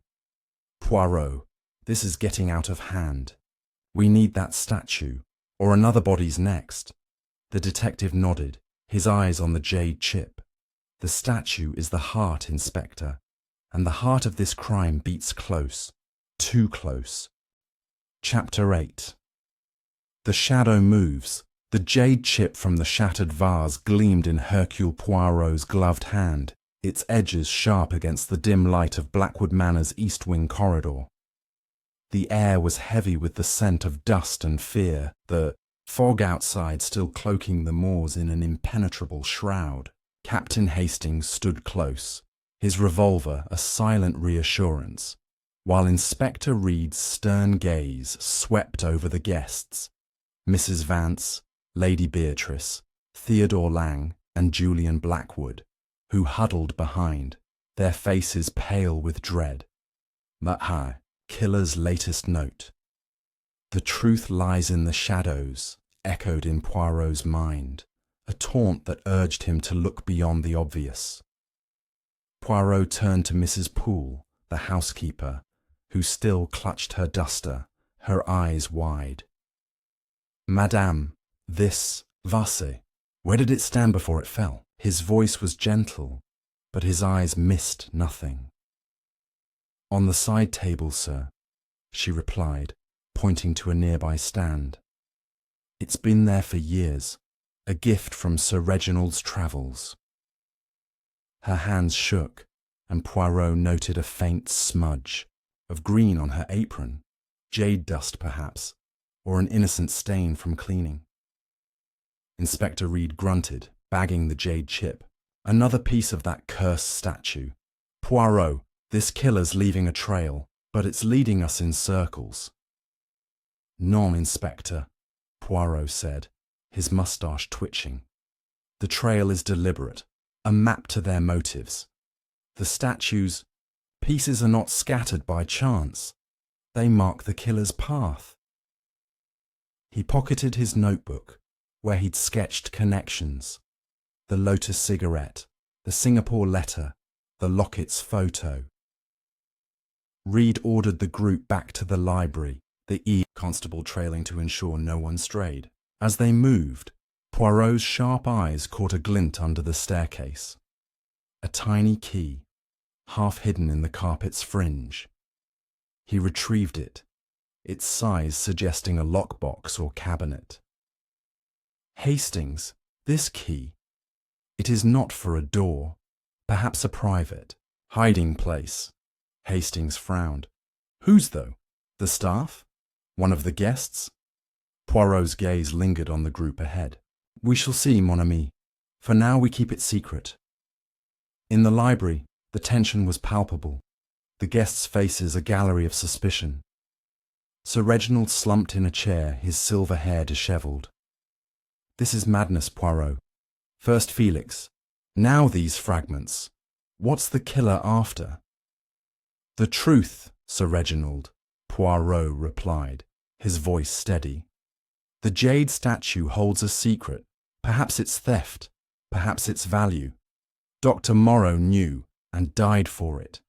Poirot, this is getting out of hand. We need that statue, or another body's next. The detective nodded, his eyes on the jade chip. The statue is the heart, Inspector, and the heart of this crime beats close, too close. Chapter 8. The shadow moves. The jade chip from the shattered vase gleamed in Hercule Poirot's gloved hand, its edges sharp against the dim light of Blackwood Manor's east wing corridor. The air was heavy with the scent of dust and fear, the fog outside still cloaking the moors in an impenetrable shroud. Captain Hastings stood close, his revolver a silent reassurance, while Inspector Reed's stern gaze swept over the guests. Mrs. Vance, Lady Beatrice, Theodore Lang, and Julian Blackwood, who huddled behind, their faces pale with dread. Mahat, killer's latest note. The truth lies in the shadows, echoed in Poirot's mind, a taunt that urged him to look beyond the obvious. Poirot turned to Mrs. Poole, the housekeeper, who still clutched her duster, her eyes wide. Madame, this vase, where did it stand before it fell? His voice was gentle, but his eyes missed nothing. On the side table, sir, she replied, pointing to a nearby stand. It's been there for years, a gift from Sir Reginald's travels. Her hands shook, and Poirot noted a faint smudge of green on her apron, jade dust perhaps, or an innocent stain from cleaning. Inspector Reed grunted, bagging the jade chip. Another piece of that cursed statue. Poirot, this killer's leaving a trail, but it's leading us in circles. Non, Inspector, Poirot said, his moustache twitching. The trail is deliberate, a map to their motives. The statue's pieces are not scattered by chance. They mark the killer's path. He pocketed his notebook, where he'd sketched connections. The Lotus cigarette, the Singapore letter, the Locket's photo. Reed ordered the group back to the library, the constable trailing to ensure no one strayed. As they moved, Poirot's sharp eyes caught a glint under the staircase. A tiny key, half hidden in the carpet's fringe. He retrieved it, its size suggesting a lockbox or cabinet. Hastings, this key. It is not for a door, perhaps a private hiding place. Hastings frowned. Whose, though? The staff? One of the guests? Poirot's gaze lingered on the group ahead. We shall see, mon ami. For now we keep it secret. In the library, the tension was palpable. The guests' faces a gallery of suspicion. Sir Reginald slumped in a chair, his silver hair dishevelled. This is madness, Poirot. First Felix, Now these fragments. What's the killer after? The truth, Sir Reginald, Poirot replied, his voice steady. The jade statue holds a secret. Perhaps it's theft, perhaps it's value. Dr. Morrow knew and died for it.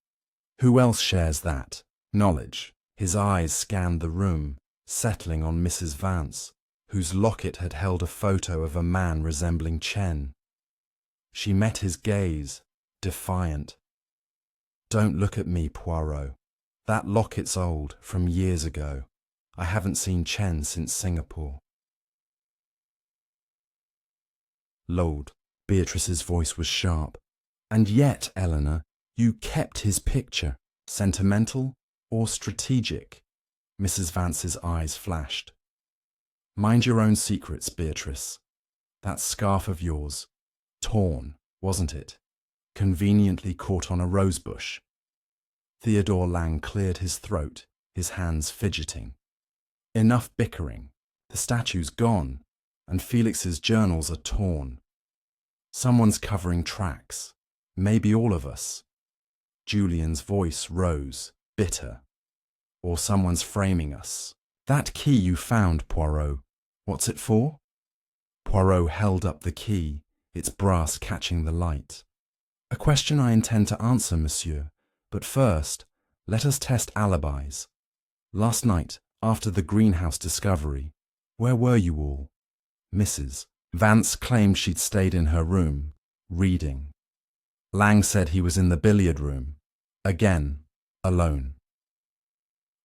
Who else shares that knowledge? His eyes scanned the room, settling on Mrs. Vance, whose locket had held a photo of a man resembling Chen. She met his gaze, defiant. Don't look at me, Poirot. That locket's old, from years ago. I haven't seen Chen since Singapore. Lord, Beatrice's voice was sharp. And yet, Eleanor, you kept his picture. Sentimental or strategic? Mrs. Vance's eyes flashed. Mind your own secrets, Beatrice. That scarf of yours, torn, wasn't it? Conveniently caught on a rosebush. Theodore Lang cleared his throat, his hands fidgeting. Enough bickering. The statue's gone, and Felix's journals are torn. Someone's covering tracks. Maybe all of us. Julian's voice rose, bitter. Or someone's framing us. That key you found, Poirot. What's it for? Poirot held up the key, its brass catching the light. A question I intend to answer, monsieur. But first, let us test alibis. Last night, after the greenhouse discovery, where were you all? Mrs. Vance claimed she'd stayed in her room, reading. Lang said he was in the billiard room, again, alone.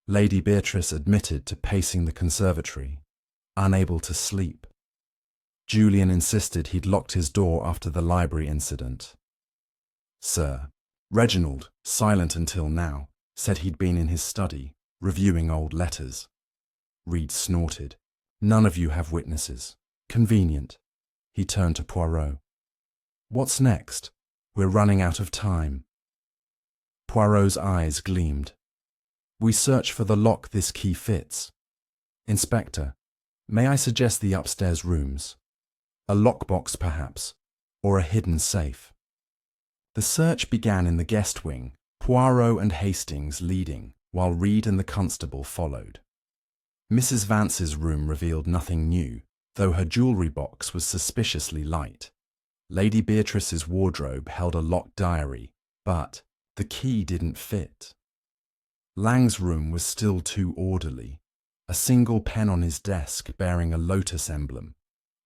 Lady Beatrice admitted to pacing the conservatory, unable to sleep. Julian insisted he'd locked his door after the library incident. Sir Reginald, silent until now, said he'd been in his study, reviewing old letters. Reed snorted. None of you have witnesses. Convenient. He turned to Poirot. What's next? We're running out of time. Poirot's eyes gleamed. We search for the lock this key fits. Inspector, may I suggest the upstairs rooms? A lockbox, perhaps, or a hidden safe. The search began in the guest wing, Poirot and Hastings leading, while Reed and the constable followed. Mrs. Vance's room revealed nothing new, though her jewellery box was suspiciously light. Lady Beatrice's wardrobe held a locked diary, but the key didn't fit. Lang's room was still too orderly, a single pen on his desk bearing a lotus emblem,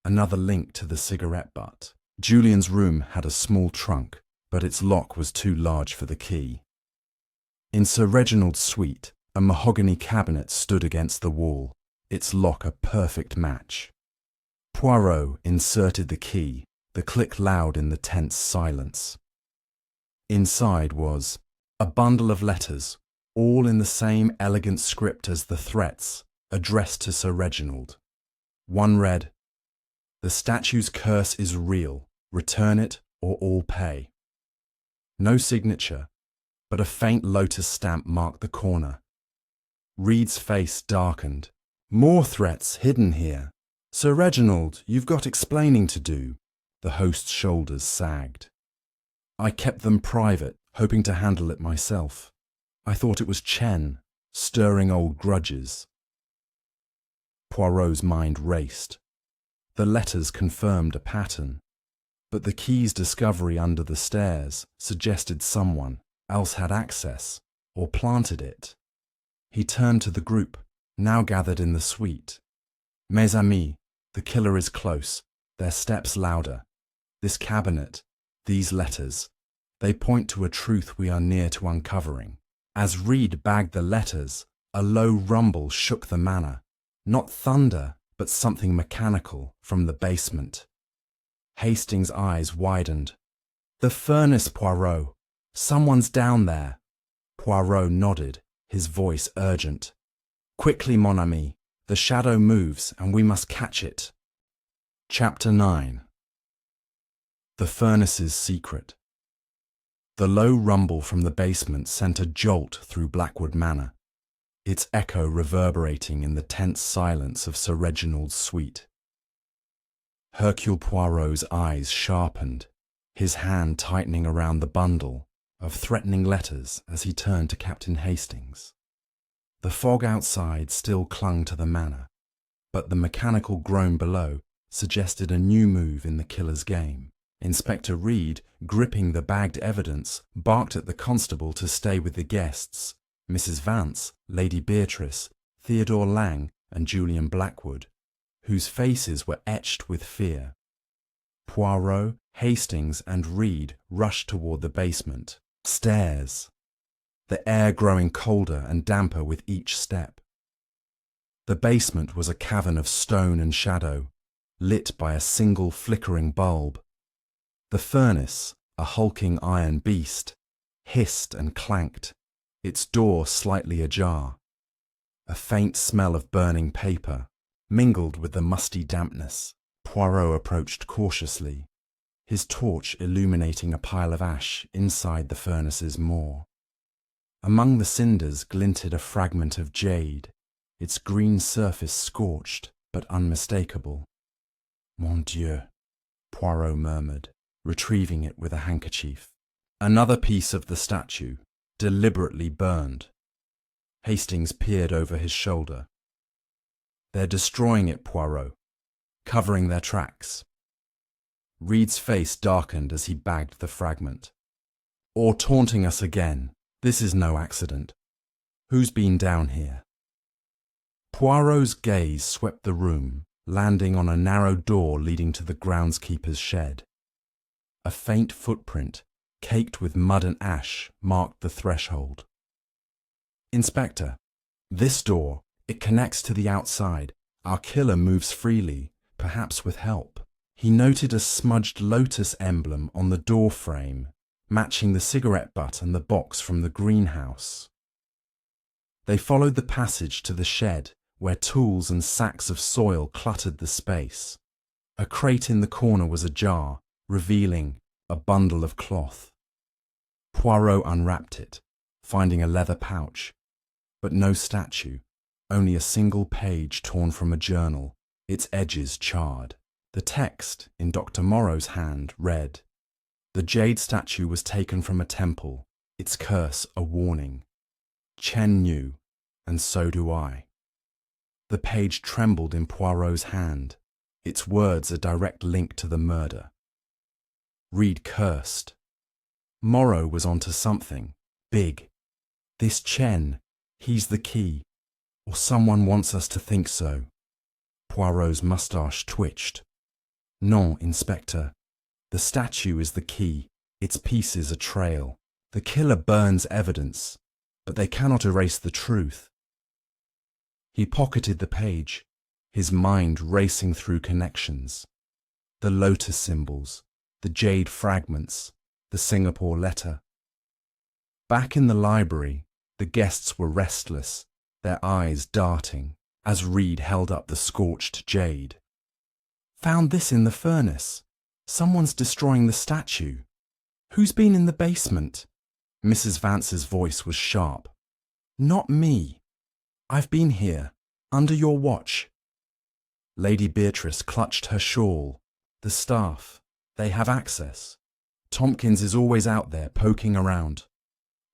another link to the cigarette butt. Julian's room had a small trunk, but its lock was too large for the key. In Sir Reginald's suite, a mahogany cabinet stood against the wall, its lock a perfect match. Poirot inserted the key, the click loud in the tense silence. Inside was a bundle of letters, all in the same elegant script as the threats, addressed to Sir Reginald. One read, "The statue's curse is real. Return it or all pay." No signature, but a faint lotus stamp marked the corner. Reed's face darkened. More threats hidden here. Sir Reginald, you've got explaining to do. The host's shoulders sagged. I kept them private, hoping to handle it myself. I thought it was Chen, stirring old grudges. Poirot's mind raced. The letters confirmed a pattern, but the key's discovery under the stairs suggested someone else had access or planted it. He turned to the group, now gathered in the suite. Mes amis, the killer is close, their steps louder. This cabinet, these letters, they point to a truth we are near to uncovering. As Reed bagged the letters, a low rumble shook the manor. Not thunder, but something mechanical from the basement. Hastings' eyes widened. The furnace, Poirot. Someone's down there. Poirot nodded, his voice urgent. Quickly, mon ami. The shadow moves, and we must catch it. Chapter 9. The furnace's secret. The low rumble from the basement sent a jolt through Blackwood Manor, its echo reverberating in the tense silence of Sir Reginald's suite. Hercule Poirot's eyes sharpened, his hand tightening around the bundle of threatening letters as he turned to Captain Hastings. The fog outside still clung to the manor, but the mechanical groan below suggested a new move in the killer's game. Inspector Reed, gripping the bagged evidence, barked at the constable to stay with the guests, Mrs. Vance, Lady Beatrice, Theodore Lang, and Julian Blackwood, whose faces were etched with fear. Poirot, Hastings, and Reed rushed toward the basement stairs, the air growing colder and damper with each step. The basement was a cavern of stone and shadow, lit by a single flickering bulb. The furnace, a hulking iron beast, hissed and clanked, its door slightly ajar. A faint smell of burning paper mingled with the musty dampness. Poirot approached cautiously, his torch illuminating a pile of ash inside the furnace's maw. Among the cinders glinted a fragment of jade, its green surface scorched but unmistakable. "Mon Dieu," Poirot murmured, retrieving it with a handkerchief. Another piece of the statue, deliberately burned. Hastings peered over his shoulder. "They're destroying it, Poirot, covering their tracks." Reed's face darkened as he bagged the fragment. "Or taunting us again. This is no accident. Who's been down here?" Poirot's gaze swept the room, landing on a narrow door leading to the groundskeeper's shed. A faint footprint, caked with mud and ash, marked the threshold. "Inspector, this door, it connects to the outside. Our killer moves freely, perhaps with help." He noted a smudged lotus emblem on the door frame, matching the cigarette butt and the box from the greenhouse. They followed the passage to the shed, where tools and sacks of soil cluttered the space. A crate in the corner was ajar, revealing a bundle of cloth. Poirot unwrapped it, finding a leather pouch, but no statue, only a single page torn from a journal, its edges charred. The text, in Dr. Morrow's hand, read, "The jade statue was taken from a temple, its curse a warning. Chen knew, and so do I." The page trembled in Poirot's hand, its words a direct link to the murder. Reed cursed. Morrow was onto something big. This Chen, he's the key, or someone wants us to think so. Poirot's moustache twitched. "Non, Inspector. The statue is the key, its pieces a trail. The killer burns evidence, but they cannot erase the truth." He pocketed the page, his mind racing through connections. The lotus symbols, the jade fragments, the Singapore letter. Back in the library, the guests were restless, their eyes darting, as Reed held up the scorched jade. "Found this in the furnace. Someone's destroying the statue. Who's been in the basement?" Mrs. Vance's voice was sharp. "Not me. I've been here, under your watch." Lady Beatrice clutched her shawl. "The staff, they have access. Tompkins is always out there poking around."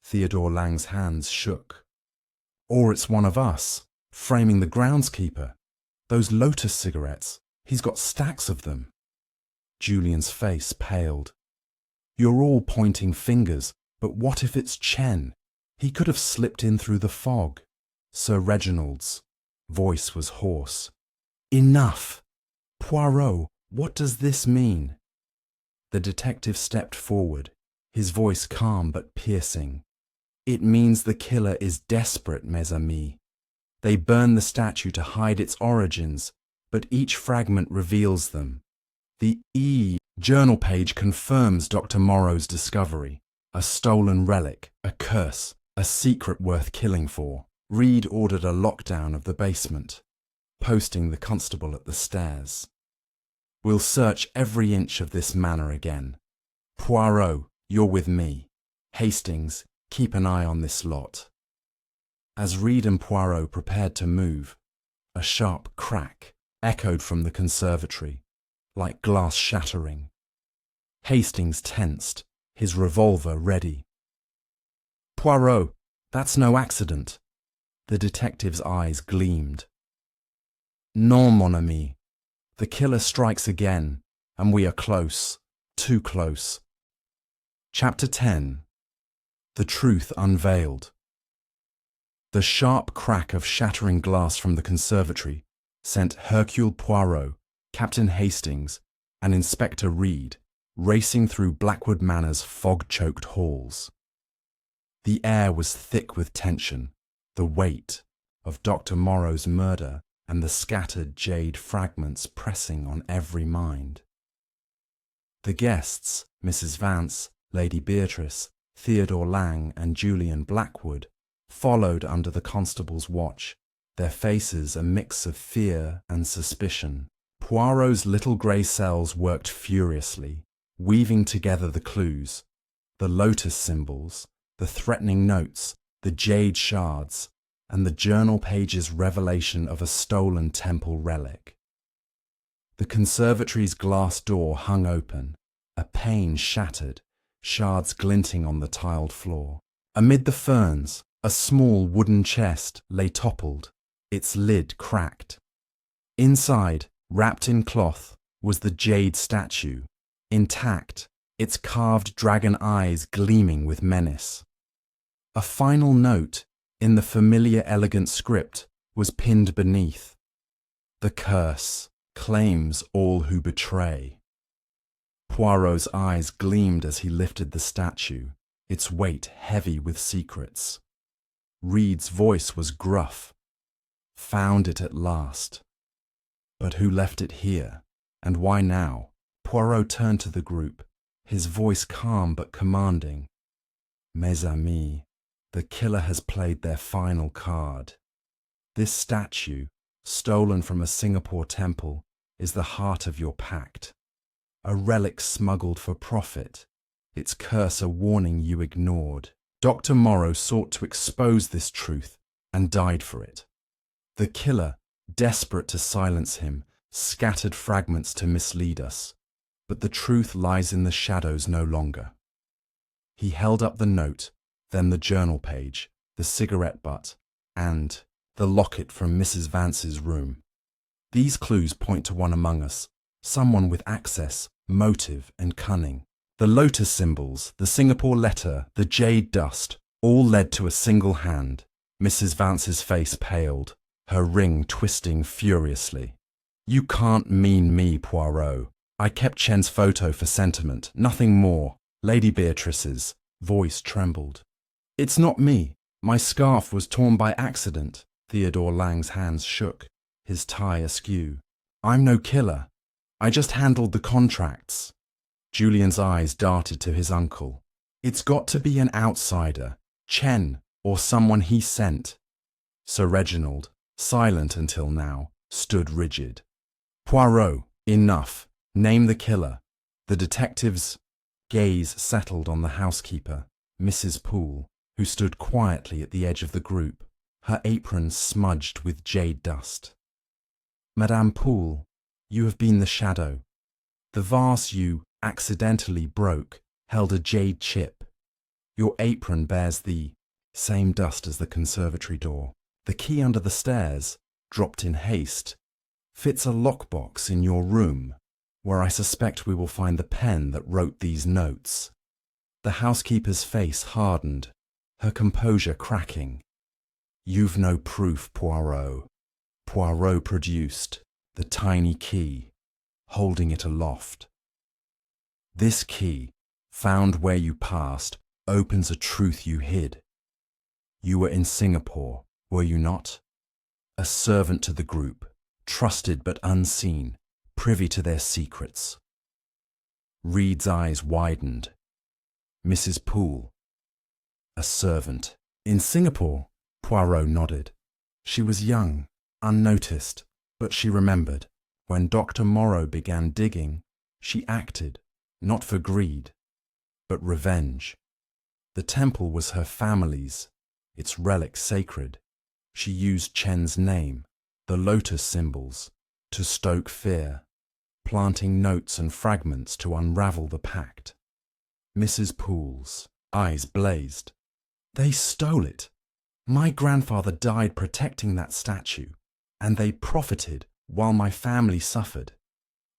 Theodore Lang's hands shook. "Or it's one of us, framing the groundskeeper. Those lotus cigarettes, he's got stacks of them." Julian's face paled. "You're all pointing fingers, but what if it's Chen? He could have slipped in through the fog." Sir Reginald's voice was hoarse. "Enough! Poirot, what does this mean?" The detective stepped forward, his voice calm but piercing. "It means the killer is desperate, mes amis. They burn the statue to hide its origins, but each fragment reveals them. The journal page confirms Dr. Morrow's discovery. A stolen relic, a curse, a secret worth killing for." Reed ordered a lockdown of the basement, posting the constable at the stairs. "We'll search every inch of this manor again. Poirot, you're with me. Hastings, keep an eye on this lot." As Reed and Poirot prepared to move, a sharp crack echoed from the conservatory, like glass shattering. Hastings tensed, his revolver ready. Poirot, that's no accident. The detective's eyes gleamed. Non, mon ami. The killer strikes again, and we are close, too close. Chapter 10. The Truth Unveiled. The sharp crack of shattering glass from the conservatory sent Hercule Poirot, Captain Hastings, and Inspector Reed racing through Blackwood Manor's fog-choked halls. The air was thick with tension, the weight of Dr. Moreau's murder and the scattered jade fragments pressing on every mind. The guests, Mrs. Vance, Lady Beatrice, Theodore Lang, and Julian Blackwood, followed under the constable's watch, their faces a mix of fear and suspicion. Poirot's little grey cells worked furiously, weaving together the clues, the lotus symbols, the threatening notes, the jade shards, and the journal page's revelation of a stolen temple relic. The conservatory's glass door hung open, a pane shattered, shards glinting on the tiled floor. Amid the ferns, a small wooden chest lay toppled, its lid cracked. Inside, wrapped in cloth, was the jade statue, intact, its carved dragon eyes gleaming with menace. A final note, in the familiar elegant script, was pinned beneath. The curse claims all who betray. Poirot's eyes gleamed as he lifted the statue, its weight heavy with secrets. Reed's voice was gruff. Found it at last. But who left it here, and why now? Poirot turned to the group, his voice calm but commanding. Mes amis, the killer has played their final card. This statue, stolen from a Singapore temple, is the heart of your pact. A relic smuggled for profit, its curse a warning you ignored. Dr. Moreau sought to expose this truth and died for it. The killer, desperate to silence him, scattered fragments to mislead us, but the truth lies in the shadows no longer. He held up the note, then the journal page, the cigarette butt, and the locket from Mrs. Vance's room. These clues point to one among us, someone with access, motive, and cunning. The lotus symbols, the Singapore letter, the jade dust, all led to a single hand. Mrs. Vance's face paled, her ring twisting furiously. You can't mean me, Poirot. I kept Chen's photo for sentiment, nothing more. Lady Beatrice's voice trembled. It's not me. My scarf was torn by accident. Theodore Lang's hands shook, his tie askew. I'm no killer. I just handled the contracts. Julian's eyes darted to his uncle. It's got to be an outsider, Chen, or someone he sent. Sir Reginald, silent until now, stood rigid. Poirot, enough. Name the killer. The detective's gaze settled on the housekeeper, Mrs. Poole, who stood quietly at the edge of the group, her apron smudged with jade dust. Madame Poole, you have been the shadow. The vase you accidentally broke held a jade chip. Your apron bears the same dust as the conservatory door. The key under the stairs, dropped in haste, fits a lockbox in your room, where I suspect we will find the pen that wrote these notes. The housekeeper's face hardened, her composure cracking. You've no proof, Poirot. Poirot produced the tiny key, holding it aloft. This key, found where you passed, opens a truth you hid. You were in Singapore, were you not? A servant to the group, trusted but unseen, privy to their secrets. Reed's eyes widened. Mrs. Poole. A servant. In Singapore? Poirot nodded. She was young, unnoticed, but she remembered. When Dr. Moreau began digging, she acted, not for greed, but revenge. The temple was her family's, its relic sacred. She used Chen's name, the lotus symbols, to stoke fear, planting notes and fragments to unravel the pact. Mrs. Poole's eyes blazed. They stole it. My grandfather died protecting that statue, and they profited while my family suffered.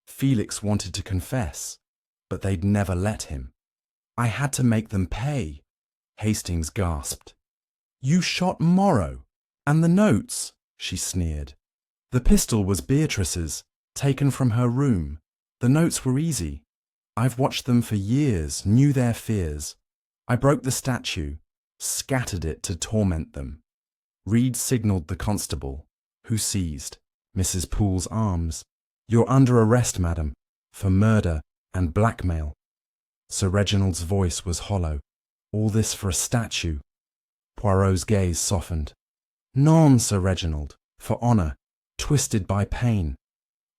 Felix wanted to confess, but they'd never let him. I had to make them pay. Hastings gasped. You shot Morrow, and the notes, she sneered. The pistol was Beatrice's, taken from her room. The notes were easy. I've watched them for years, knew their fears. I broke the statue, scattered it to torment them. Reed signalled the constable, who seized Mrs. Poole's arms. You're under arrest, madam, for murder and blackmail. Sir Reginald's voice was hollow. All this for a statue. Poirot's gaze softened. Non, Sir Reginald, for honour, twisted by pain.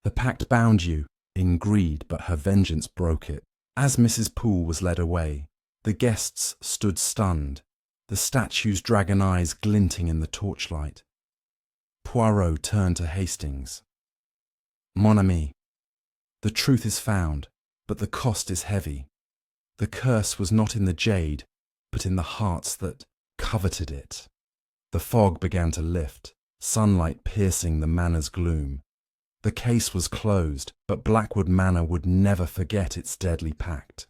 The pact bound you, in greed, but her vengeance broke it. As Mrs. Poole was led away, the guests stood stunned, the statue's dragon eyes glinting in the torchlight. Poirot turned to Hastings. Mon ami, the truth is found, but the cost is heavy. The curse was not in the jade, but in the hearts that coveted it. The fog began to lift, sunlight piercing the manor's gloom. The case was closed, but Blackwood Manor would never forget its deadly pact.